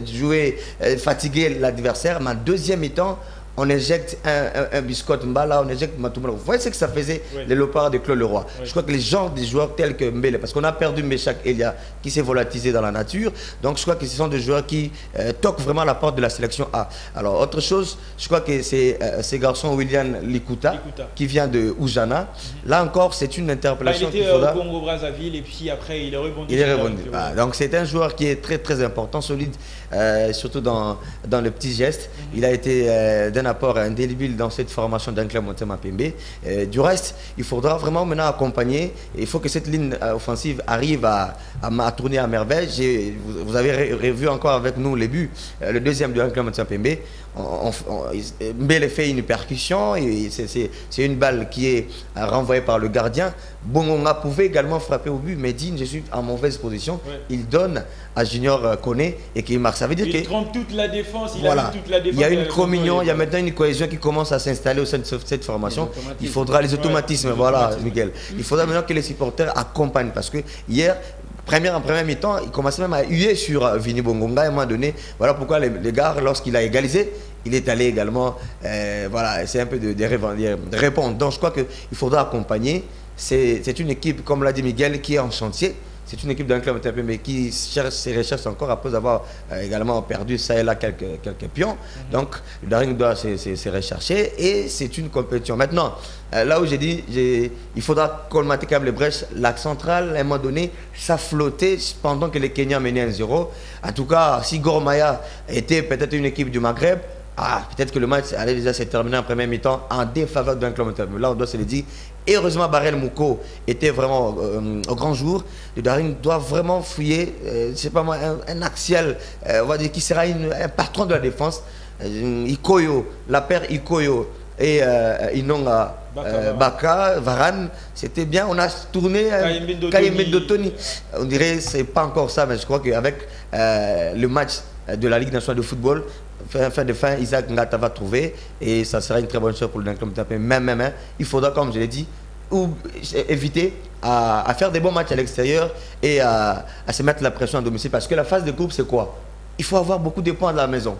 jouer, fatiguer l'adversaire, mais en deuxième mi-temps, on éjecte un Biscotte Mbala, on éjecte Matoumala. Vous voyez ce que ça faisait, les léopards de Claude Leroy. Je crois que les genres des joueurs tels que Mbele, parce qu'on a perdu Meshak Elia qui s'est volatilisé dans la nature, donc je crois que ce sont des joueurs qui toquent vraiment la porte de la sélection A. Alors autre chose, je crois que c'est ce garçon William Likuta qui vient de Oujana. Là encore, c'est une interpellation. Il était au Congo-Brazzaville et puis après il est rebondi. Il est rebondi. Donc c'est un joueur qui est très important, solide, surtout dans le petit geste. Il a été d'un apport indélébile dans cette formation d'un club Motema Pembe. Du reste, il faudra vraiment maintenant accompagner. Il faut que cette ligne offensive arrive à tourner à merveille. Vous avez revu encore avec nous les buts. Le deuxième de club Motema Pembe. Mbele fait une percussion, c'est une balle qui est renvoyée par le gardien. Bongonga pouvait également frapper au but, mais Dean, je suis en mauvaise position. Il donne à Junior Koné et qui marque. Ça veut dire il trompe toute la défense, voilà. Il y a une communion, il y a maintenant une cohésion qui commence à s'installer au sein de cette formation. Il faudra les automatismes, voilà, Miguel. Il faudra maintenant que les supporters accompagnent, parce que hier, en première mi-temps, il commençait même à huer sur Vini Bongonga. À un moment donné, voilà pourquoi les gars, lorsqu'il a égalisé, il est allé également, voilà, c'est un peu de répondre. Donc je crois qu'il faudra accompagner. C'est une équipe, comme l'a dit Miguel, qui est en chantier. c'est une équipe d'un club mais qui cherche ses recherches encore après avoir également perdu ça et là quelques pions. Donc le Daring doit se rechercher et c'est une compétition. Maintenant, là où j'ai dit, il faudra colmater quand même les brèches. L'axe central, à un moment donné, ça flottait pendant que les Kenyans menaient 1-0. En tout cas, si Gor Mahia était peut-être une équipe du Maghreb, peut-être que le match allait déjà se terminer en première mi-temps en défaveur d'un club. Là, on doit se le dire. Et heureusement, Barel Mouko était vraiment au grand jour. Le Daring doit vraiment fouiller, c'est pas moi, un axial, on va dire, qui sera un patron de la défense. Ikoyo, la paire Ikoyo et Inonga Baka, Varane, c'était bien. On a tourné Kayembe Tony. On dirait que ce n'est pas encore ça, mais je crois qu'avec le match de la Ligue nationale de football, fin de fin, Isaac Ngata va trouver et ça sera une très bonne chose pour le Daring. Même, il faudra, comme je l'ai dit, éviter à faire des bons matchs à l'extérieur et à se mettre la pression à domicile. Parce que la phase de groupe, c'est quoi? Il faut avoir beaucoup de points à la maison.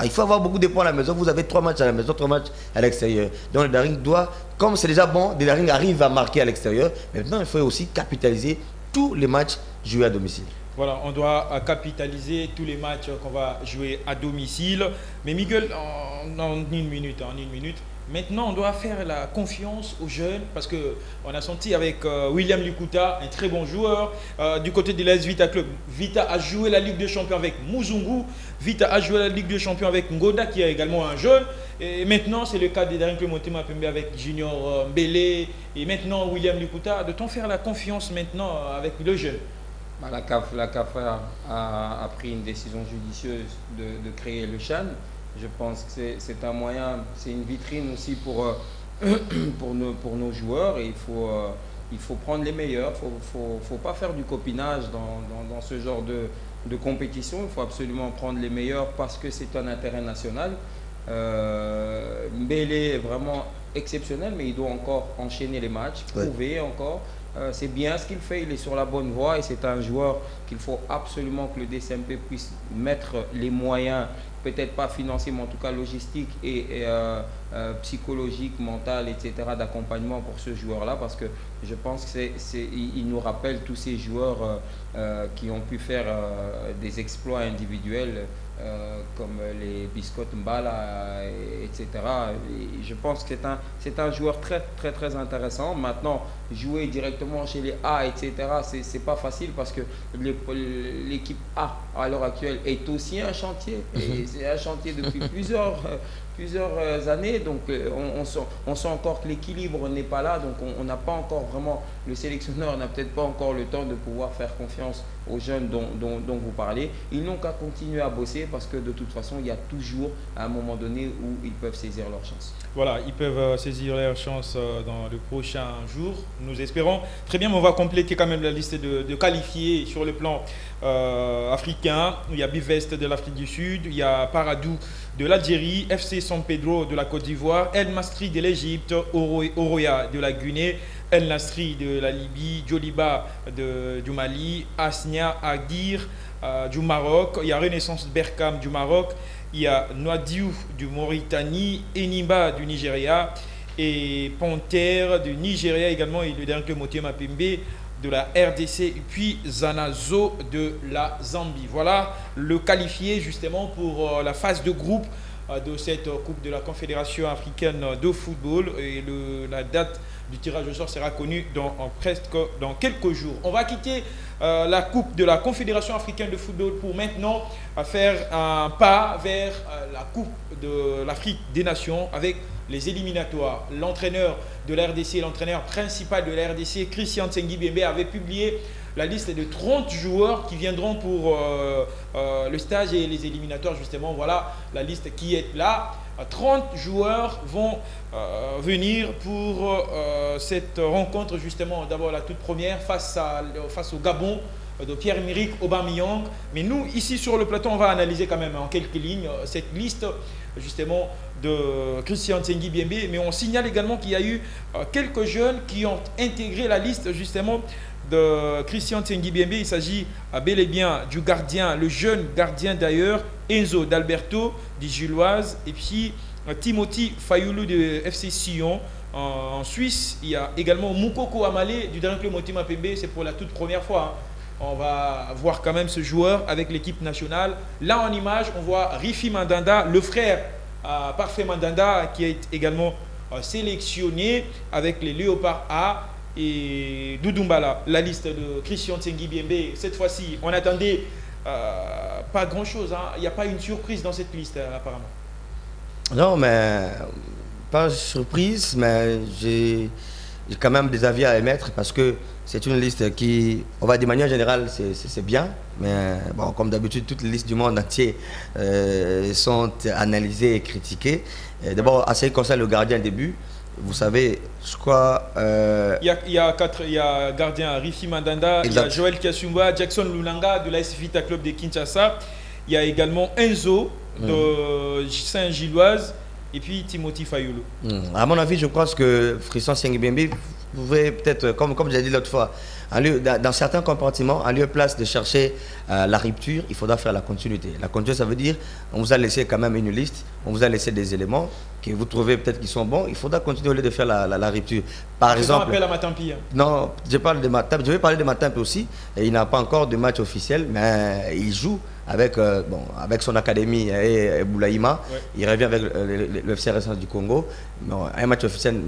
Il faut avoir beaucoup de points à la maison. Vous avez 3 matchs à la maison, 3 matchs à l'extérieur. Donc le Daring doit, comme c'est déjà bon, le Daring arrive à marquer à l'extérieur. Maintenant, il faut aussi capitaliser tous les matchs joués à domicile. Voilà, on doit capitaliser tous les matchs qu'on va jouer à domicile. Mais Miguel, en une minute, maintenant on doit faire la confiance aux jeunes parce qu'on a senti avec William Lukuta, un très bon joueur, du côté de l'AS Vita Club. Vita a joué la Ligue des Champions avec Muzungu, Vita a joué la Ligue des Champions avec Ngoda qui est également un jeune. Et maintenant c'est le cas de Daring Club Motema Pembe avec Junior Mbele et maintenant William Lukuta. Doit-on faire la confiance maintenant avec le jeune? La CAF a pris une décision judicieuse de créer le CHAN. Je pense que c'est un moyen, c'est une vitrine aussi pour nos joueurs. Et il faut prendre les meilleurs. Il ne faut pas faire du copinage dans ce genre de compétition. Il faut absolument prendre les meilleurs parce que c'est un intérêt national. Mbele est vraiment exceptionnel, mais il doit encore enchaîner les matchs, prouver encore. C'est bien ce qu'il fait, il est sur la bonne voie et c'est un joueur qu'il faut absolument que le DCMP puisse mettre les moyens, peut-être pas financiers, mais en tout cas logistiques et psychologiques, mentales, etc., d'accompagnement pour ce joueur-là, parce que je pense qu'il nous rappelle tous ces joueurs qui ont pu faire des exploits individuels comme les Biscotte Mbala, etc. Et je pense que c'est un joueur très intéressant. Maintenant, jouer directement chez les A, etc., c'est pas facile parce que l'équipe A à l'heure actuelle est aussi un chantier. Et c'est un chantier depuis plusieurs années, donc on sent encore que l'équilibre n'est pas là, donc on n'a pas encore vraiment, le sélectionneur n'a peut-être pas encore le temps de pouvoir faire confiance aux jeunes dont vous parlez. Ils n'ont qu'à continuer à bosser parce que de toute façon il y a toujours un moment donné où ils peuvent saisir leur chance. Voilà, ils peuvent saisir leur chance dans le prochain jour, nous espérons. Très bien, mais on va compléter quand même la liste de qualifiés sur le plan africain. Il y a Bivest de l'Afrique du Sud, il y a Paradou de l'Algérie, FC San Pedro de la Côte d'Ivoire, El Masri de l'Égypte, Oroya de la Guinée, El Nasri de la Libye, Djoliba du Mali, Asnia Aguirre du Maroc, il y a Renaissance Berkane du Maroc, il y a Noadiou du Mauritanie, Enimba du Nigeria et Panthère du Nigeria également, et le dernier club Motema Pembe de la RDC, et puis Zanazo de la Zambie. Voilà le qualifié justement pour la phase de groupe de cette Coupe de la Confédération africaine de football, et la date du tirage au sort sera connue dans quelques jours. On va quitter la Coupe de la Confédération africaine de football pour maintenant faire un pas vers la Coupe de l'Afrique des Nations avec les éliminatoires. L'entraîneur de la RDC, l'entraîneur principal de la RDC, Christian Tsengi Bembe, avait publié la liste de 30 joueurs qui viendront pour le stage et les éliminatoires. Justement, voilà la liste qui est là. 30 joueurs vont venir pour cette rencontre, justement, d'abord la toute première face au Gabon de Pierre-Emerick Aubameyang. Mais nous, ici sur le plateau, on va analyser quand même en quelques lignes cette liste justement de Christian Tsengi Bembe. Mais on signale également qu'il y a eu quelques jeunes qui ont intégré la liste justement de Christian Tsengi Bembe. Il s'agit bel et bien du gardien, le jeune gardien d'ailleurs, Enzo d'Alberto, des Gilloises, et puis Timothy Fayoulou de FC Sion. En Suisse, il y a également Moukoko Amale du dernier club Motema Pembe. C'est pour la toute première fois on va voir quand même ce joueur avec l'équipe nationale. Là en image, on voit Rifi Mandanda, le frère Parfait Mandanda, qui est également sélectionné avec les Léopards A, et Doudumbala, la liste de Christian Tsengi Biembe. Cette fois-ci, on attendait pas grand-chose. Hein. Il n'y a pas une surprise dans cette liste, apparemment. Non, mais pas surprise, mais j'ai quand même des avis à émettre parce que c'est une liste qui, on va dire de manière générale, c'est bien. Mais bon, comme d'habitude, toutes les listes du monde entier sont analysées et critiquées. D'abord, à ce qui concerne le gardien de but, vous savez, je crois... Il y a gardien Rifi Mandanda, il y a Joël Kasumba, Jackson Lulanga de l'AS Vita Club de Kinshasa. Il y a également Enzo de Saint-Gilloise et puis Timothy Fayolo. À mon avis, je pense que Christian Tsengi Biembe pouvait peut-être, comme j'ai dit l'autre fois, dans certains compartiments, en lieu et place de chercher la rupture, il faudra faire la continuité. La continuité, ça veut dire on vous a laissé quand même une liste, on vous a laissé des éléments que vous trouvez peut-être qui sont bons, il faudra continuer au lieu de faire la rupture. Par exemple, appel à Matampi. Hein. Non, je parle de Matampi. Je vais parler de Matampi aussi. Et il n'a pas encore de match officiel, mais il joue avec, avec son académie et Boulaïma. Ouais. Il revient avec le FC Renaissance du Congo. Bon, un match officiel,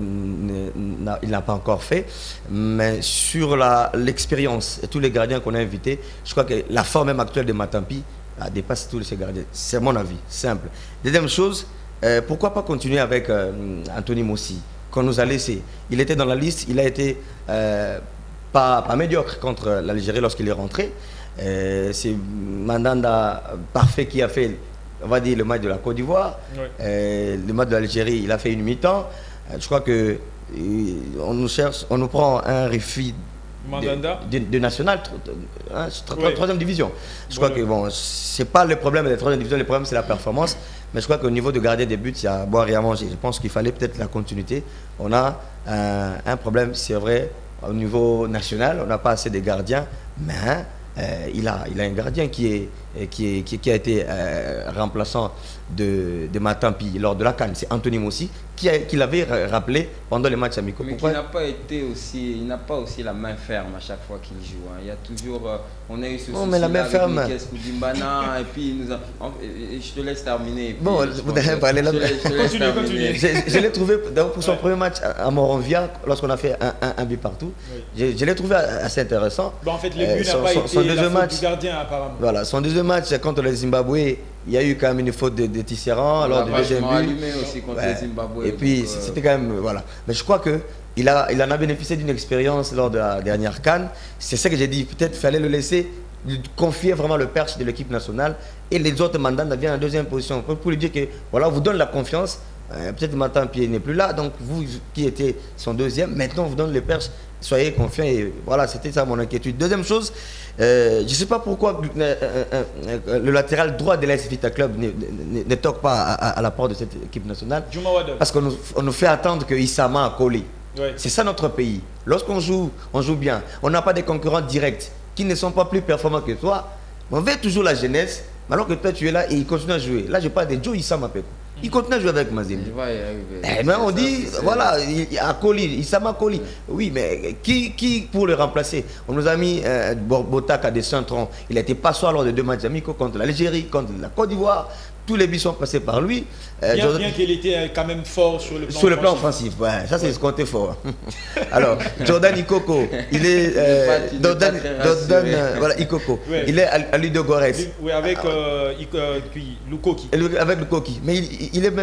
il n'a pas encore fait. Mais sur l'expérience et tous les gardiens qu'on a invités, je crois que la forme même actuelle de Matampi dépasse tous ces gardiens. C'est mon avis, simple. Deuxième chose, pourquoi pas continuer avec Anthony Mossi qu'on nous a laissé. Il était dans la liste, il a été pas médiocre contre l'Algérie lorsqu'il est rentré. C'est Mandanda Parfait qui a fait, on va dire, le match de la Côte d'Ivoire. Ouais. Le match de l'Algérie, il a fait une mi-temps. Je crois que on nous prend un Rifi de national, troisième division. Je crois que bon, c'est pas le problème de la troisième division, le problème c'est la performance. Mais je crois qu'au niveau de gardien des buts, il y a à boire et à manger. Je pense qu'il fallait peut-être la continuité. On a un problème, c'est vrai, au niveau national, on n'a pas assez de gardiens, mais il a un gardien qui a été remplaçant de Matampi lors de la CAN. C'est Anthony Mossi qui l'avait rappelé pendant les matchs amicaux. Mais qui n'a pas été aussi, il n'a pas aussi la main ferme à chaque fois qu'il joue. Hein. Il y a toujours, on a eu ce souci la main ferme. Et puis je te laisse terminer. Bon, vous n'avez pas aller là. Continue. Je l'ai trouvé pour son premier match à Moronvia, lorsqu'on a fait un but partout. Je l'ai trouvé assez intéressant. Bon, en fait, le but n'a pas été la faute du gardien apparemment. Voilà, son deuxième match contre le Zimbabwe, il y a eu quand même une faute de Tisserand lors du deuxième but. Aussi contre le Zimbabwe. Et puis c'était quand même voilà. Mais je crois que il en a bénéficié d'une expérience lors de la dernière CAN. C'est ça que j'ai dit. Peut-être fallait le laisser, lui confier vraiment le perche de l'équipe nationale et les autres mandats viennent en deuxième position pour lui dire que voilà, on vous donne la confiance. Peut-être maintenant Pierre n'est plus là, donc vous qui étiez son deuxième, maintenant on vous donne le perche. Soyez confiants et voilà, c'était ça mon inquiétude. Deuxième chose, je ne sais pas pourquoi le latéral droit de l'AS Vita Club ne toque pas à la porte de cette équipe nationale. Parce qu'on nous fait attendre que Issama a collé. Ouais. C'est ça notre pays. Lorsqu'on joue, on joue bien. On n'a pas des concurrents directs qui ne sont pas plus performants que toi. On veut toujours la jeunesse, alors que toi tu es là et il continue à jouer. Là je parle de Joe Issama Peko. Il continue à jouer avec Mazembe. Mais on dit, voilà, il a Koli, Issama Koli. Oui, mais qui pour le remplacer? On nous a mis Botak à des centrons. Il a été passoire lors de 2 matchs amicaux contre l'Algérie, contre la Côte d'Ivoire. Tous les buts sont passés par lui. Bien qu'il était quand même fort sur le plan offensif. Ouais, ça c'est ce qu'on était fort. Alors, Jordan Ikoko, il est voilà, Ikoko. Ouais. Il est à Ludogorets. Oui, avec Lukoki. Avec Lukoki. Mais il est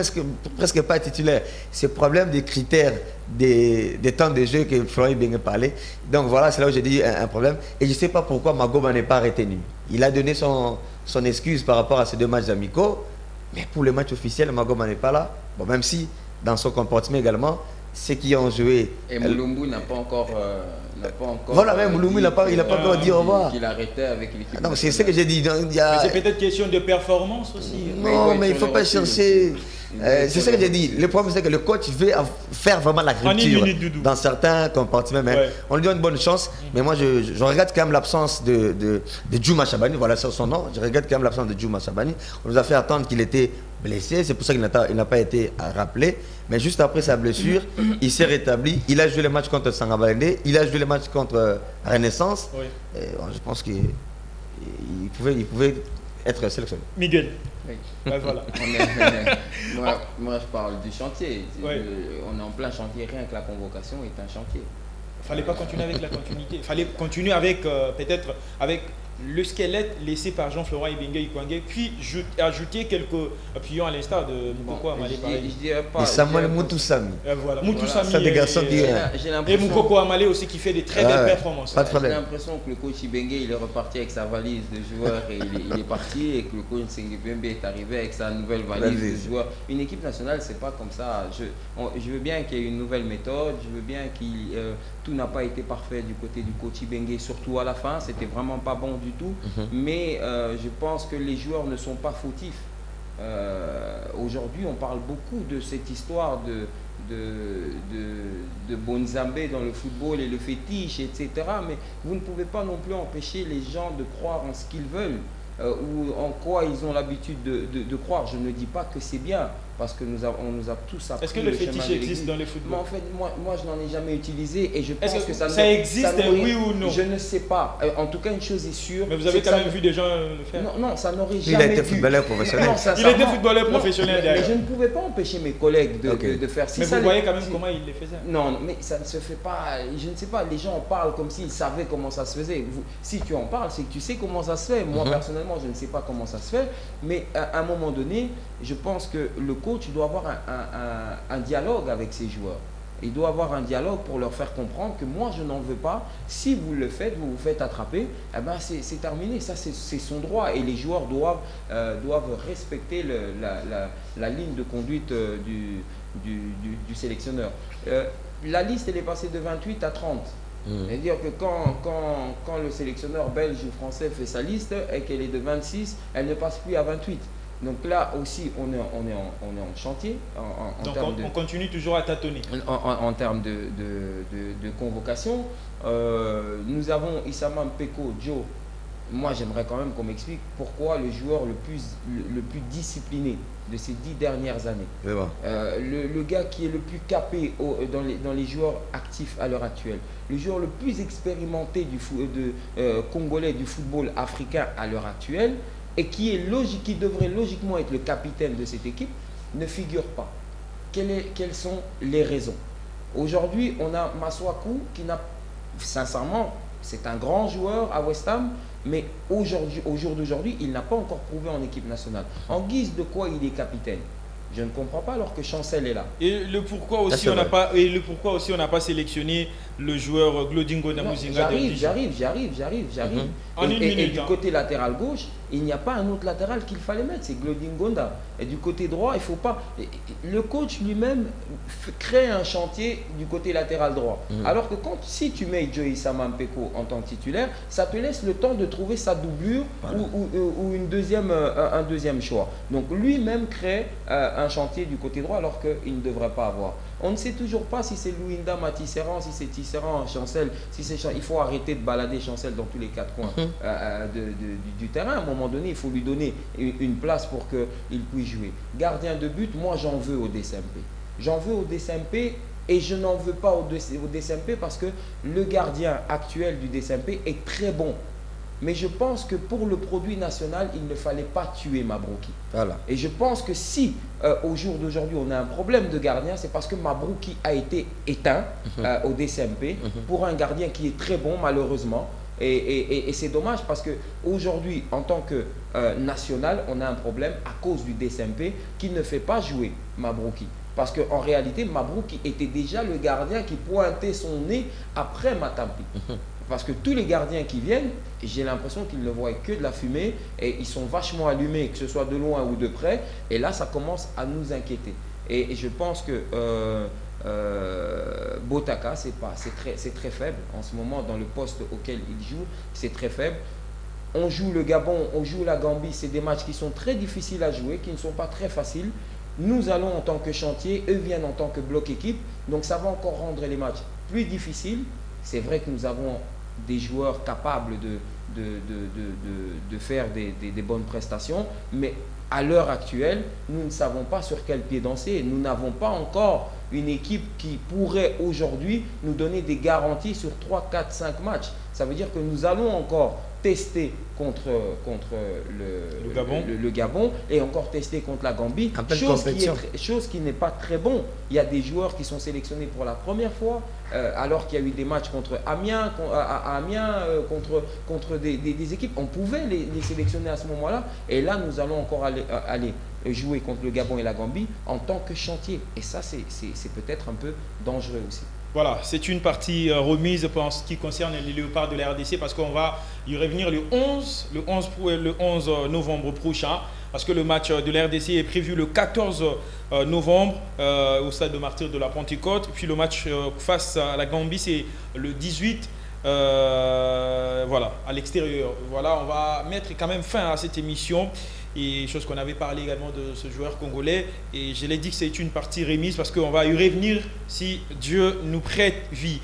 presque pas titulaire. C'est le problème des critères des temps de jeu que Florian bien parlé. Donc voilà, c'est là où j'ai dit un problème. Et je ne sais pas pourquoi Magoba n'est pas retenu. Il a donné son excuse par rapport à ces 2 matchs amicaux. Mais pour le match officiel, Magoba n'est pas là. Bon, même si, dans son comportement également, ceux qui ont joué... Et Moulumbu n'a pas encore... voilà, même Moulumbu, il n'a pas encore dit au revoir. Il arrêtait avec l'équipe. Donc c'est ce que j'ai dit. Mais c'est peut-être question de performance aussi. Non, mais il ne faut pas chercher... C'est ça que j'ai dit. Le problème, c'est que le coach veut faire vraiment la rupture dans certains compartiments. Mais on lui donne une bonne chance. Mais moi, je regrette quand même l'absence de Djouma Chabani. Voilà, c'est son nom. Je regrette quand même l'absence de Djouma Chabani. On nous a fait attendre qu'il était blessé. C'est pour ça qu'il n'a pas été rappelé. Mais juste après sa blessure, il s'est rétabli. Il a joué le match contre Sangabalende. Il a joué le match contre Renaissance. Et je pense qu'il pouvait être sélectionné. Miguel. Oui. Voilà. Moi, je parle du chantier. On est en plein chantier. Rien que la convocation est un chantier. Il ne fallait pas continuer avec la continuité. Il fallait continuer avec peut-être avec le squelette laissé par Jean-Florent Ibenge Ikwangé, puis ajouter quelques pions à l'instar de Moukoko Amale. Et Samuel Moutoussami. Voilà, Moutoussami. C'est des garçons qui... Et Moukoko Amale aussi qui fait des très belles performances. J'ai l'impression que le coach Ibenge il est reparti avec sa valise de joueurs et il est parti, et que le coach Sengebembe est arrivé avec sa nouvelle valise de joueurs. Une équipe nationale, c'est pas comme ça. Je veux bien qu'il y ait une nouvelle méthode, je veux bien que tout n'a pas été parfait du côté du coach Ibenge, surtout à la fin, c'était vraiment pas bon du tout. Mais je pense que les joueurs ne sont pas fautifs. Aujourd'hui, on parle beaucoup de cette histoire de Bonzambé dans le football et le fétiche, etc. Mais vous ne pouvez pas non plus empêcher les gens de croire en ce qu'ils veulent ou en quoi ils ont l'habitude de croire. Je ne dis pas que c'est bien, parce que on nous a tous appris. Est-ce que le fétiche existe dans les footballs? Mais en fait, moi je n'en ai jamais utilisé, et je pense que ça existe, oui ou non? Je ne sais pas. En tout cas, une chose est sûre. Mais vous avez quand même vu des gens le faire? Non, ça n'aurait jamais dû. Il a été footballeur professionnel. Il était footballeur professionnel derrière. Mais je ne pouvais pas empêcher mes collègues de faire ça. Mais vous voyez quand même comment il les faisait? Non, mais ça ne se fait pas. Je ne sais pas, les gens en parlent comme s'ils savaient comment ça se faisait. Si tu en parles, c'est que tu sais comment ça se fait. Moi, personnellement, je ne sais pas comment ça se fait. Mais à un moment donné, je pense que le coach doit avoir un dialogue avec ses joueurs. Il doit avoir un dialogue pour leur faire comprendre que moi, je n'en veux pas. Si vous le faites, vous vous faites attraper, eh ben c'est terminé. Ça, c'est son droit. Et les joueurs doivent respecter la ligne de conduite du sélectionneur. La liste, elle est passée de 28 à 30. C'est-à-dire que quand le sélectionneur belge ou français fait sa liste et qu'elle est de 26, elle ne passe plus à 28. Donc là aussi, on est en chantier. Donc on continue toujours à tâtonner. En termes de convocation, nous avons Issama Mpeko, Joe. Moi, j'aimerais quand même qu'on m'explique pourquoi le joueur le plus discipliné de ces 10 dernières années, le gars qui est le plus capé dans les joueurs actifs à l'heure actuelle, le joueur le plus expérimenté congolais du football africain à l'heure actuelle, et qui devrait logiquement être le capitaine de cette équipe, ne figure pas. Quelles sont les raisons? Aujourd'hui, on a Maswaku qui n'a, sincèrement, c'est un grand joueur à West Ham, mais au jour d'aujourd'hui, il n'a pas encore prouvé en équipe nationale. En guise de quoi il est capitaine? Je ne comprends pas, alors que Chancel est là. Et le pourquoi aussi on n'a pas sélectionné le joueur Glodingo Namuzinga? J'arrive. Et du côté latéral gauche, il n'y a pas un autre latéral qu'il fallait mettre, c'est Glodingonda. Et du côté droit, il ne faut pas... Le coach lui-même crée un chantier du côté latéral droit. Alors que si tu mets Joe Issama Mpeko en tant que titulaire, ça te laisse le temps de trouver sa doublure ou un deuxième choix. Donc lui-même crée un chantier du côté droit, alors qu'il ne devrait pas avoir. On ne sait toujours pas si c'est Louinda, Matisserand, si c'est Tisserand, Chancel. Il faut arrêter de balader Chancel dans tous les quatre coins du terrain. À un moment donné, il faut lui donner une place pour qu'il puisse jouer. Gardien de but, moi j'en veux au DCMP. J'en veux au DCMP, et je n'en veux pas au DCMP parce que le gardien actuel du DCMP est très bon. Mais je pense que pour le produit national, il ne fallait pas tuer Mabrouki. Voilà. Et je pense que si, au jour d'aujourd'hui, on a un problème de gardien, c'est parce que Mabrouki a été éteint au DCMP pour un gardien qui est très bon, malheureusement. Et c'est dommage parce qu'aujourd'hui, en tant que national, on a un problème à cause du DCMP qui ne fait pas jouer Mabrouki. Parce qu'en réalité, Mabrouki était déjà le gardien qui pointait son nez après Matampi. Parce que tous les gardiens qui viennent, j'ai l'impression qu'ils ne voient que de la fumée et ils sont vachement allumés, que ce soit de loin ou de près. Et là, ça commence à nous inquiéter. Et je pense que Botaka, c'est très faible en ce moment dans le poste auquel il joue. C'est très faible. On joue le Gabon, on joue la Gambie. C'est des matchs qui sont très difficiles à jouer, qui ne sont pas très faciles. Nous allons en tant que chantier, eux viennent en tant que bloc équipe. Donc ça va encore rendre les matchs plus difficiles. C'est vrai que nous avons des joueurs capables de faire des bonnes prestations, mais à l'heure actuelle, nous ne savons pas sur quel pied danser. Nous n'avons pas encore une équipe qui pourrait aujourd'hui nous donner des garanties sur 3, 4, 5 matchs. Ça veut dire que nous allons encore tester contre le Gabon et encore tester contre la Gambie, chose qui n'est pas très bon. Il y a des joueurs qui sont sélectionnés pour la première fois, alors qu'il y a eu des matchs contre Amiens, contre des équipes. On pouvait les sélectionner à ce moment-là, et là nous allons encore aller jouer contre le Gabon et la Gambie en tant que chantier. Et ça, c'est peut-être un peu dangereux aussi. Voilà, c'est une partie remise pour ce qui concerne les Léopards de la RDC, parce qu'on va y revenir le 11 novembre prochain, parce que le match de la RDC est prévu le 14 novembre au stade de Martyrs de la Pentecôte. Puis le match face à la Gambie, c'est le 18 voilà, à l'extérieur. Voilà, on va mettre quand même fin à cette émission. Et chose qu'on avait parlé également de ce joueur congolais, et je l'ai dit que c'est une partie remise parce qu'on va y revenir si Dieu nous prête vie.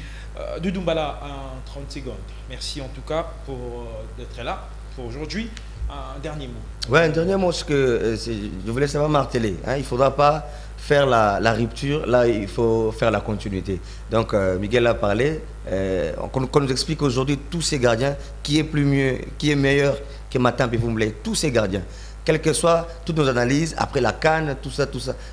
Doudou Mbala en 30 secondes. Merci en tout cas pour d'être là pour aujourd'hui. Un dernier mot. Ouais, un dernier mot, c'est que je voulais savoir marteler. Hein, il ne faudra pas faire la rupture, là il faut faire la continuité. Donc Miguel a parlé, qu'on nous explique aujourd'hui tous ces gardiens, qui est meilleur que Matampi Vumble, tous ces gardiens. Quelles que soient toutes nos analyses, après la CAN, tout ça,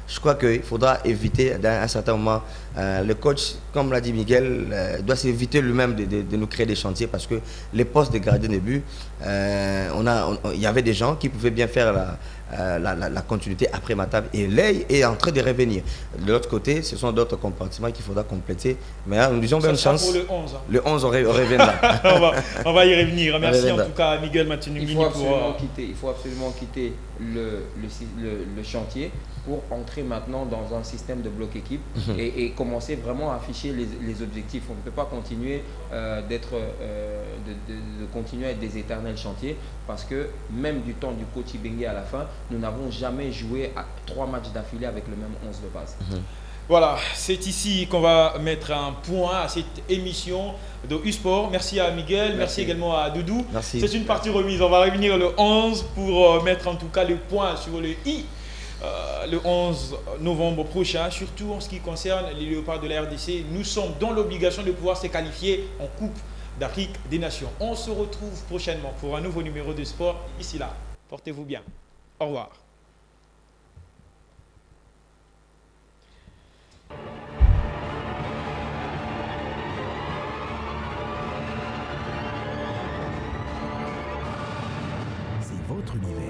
je crois qu'il faudra éviter, à un certain moment, le coach, comme l'a dit Miguel, doit s'éviter lui-même de nous créer des chantiers, parce que les postes de gardien de but, il y avait des gens qui pouvaient bien faire la continuité après Matam, et Ley est en train de revenir. De l'autre côté, ce sont d'autres compartiments qu'il faudra compléter, mais là, nous disons bonne chance. Pour le 11. Hein. Le 11, on reviendra. on va y revenir. Merci en tout cas à Miguel Matinungini. Il faut absolument quitter le chantier pour entrer maintenant dans un système de bloc équipe et commencer vraiment à afficher les objectifs. On ne peut pas continuer de continuer à être des éternels chantiers, parce que même du temps du coach Ibengue à la fin, nous n'avons jamais joué à 3 matchs d'affilée avec le même 11 de base. Voilà, c'est ici qu'on va mettre un point à cette émission de U-Sport. Merci à Miguel, merci également à Doudou. C'est une partie remise. On va revenir le 11 pour mettre en tout cas le point sur le I. Le 11 novembre prochain, surtout en ce qui concerne les Léopards de la RDC. Nous sommes dans l'obligation de pouvoir se qualifier en Coupe d'Afrique des Nations. On se retrouve prochainement pour un nouveau numéro de sport. Ici là, portez-vous bien. Au revoir. C'est votre univers.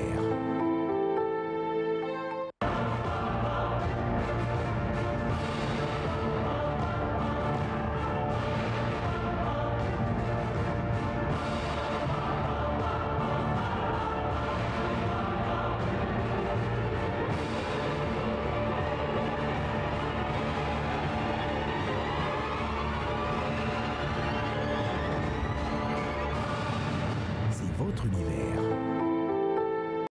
Votre univers.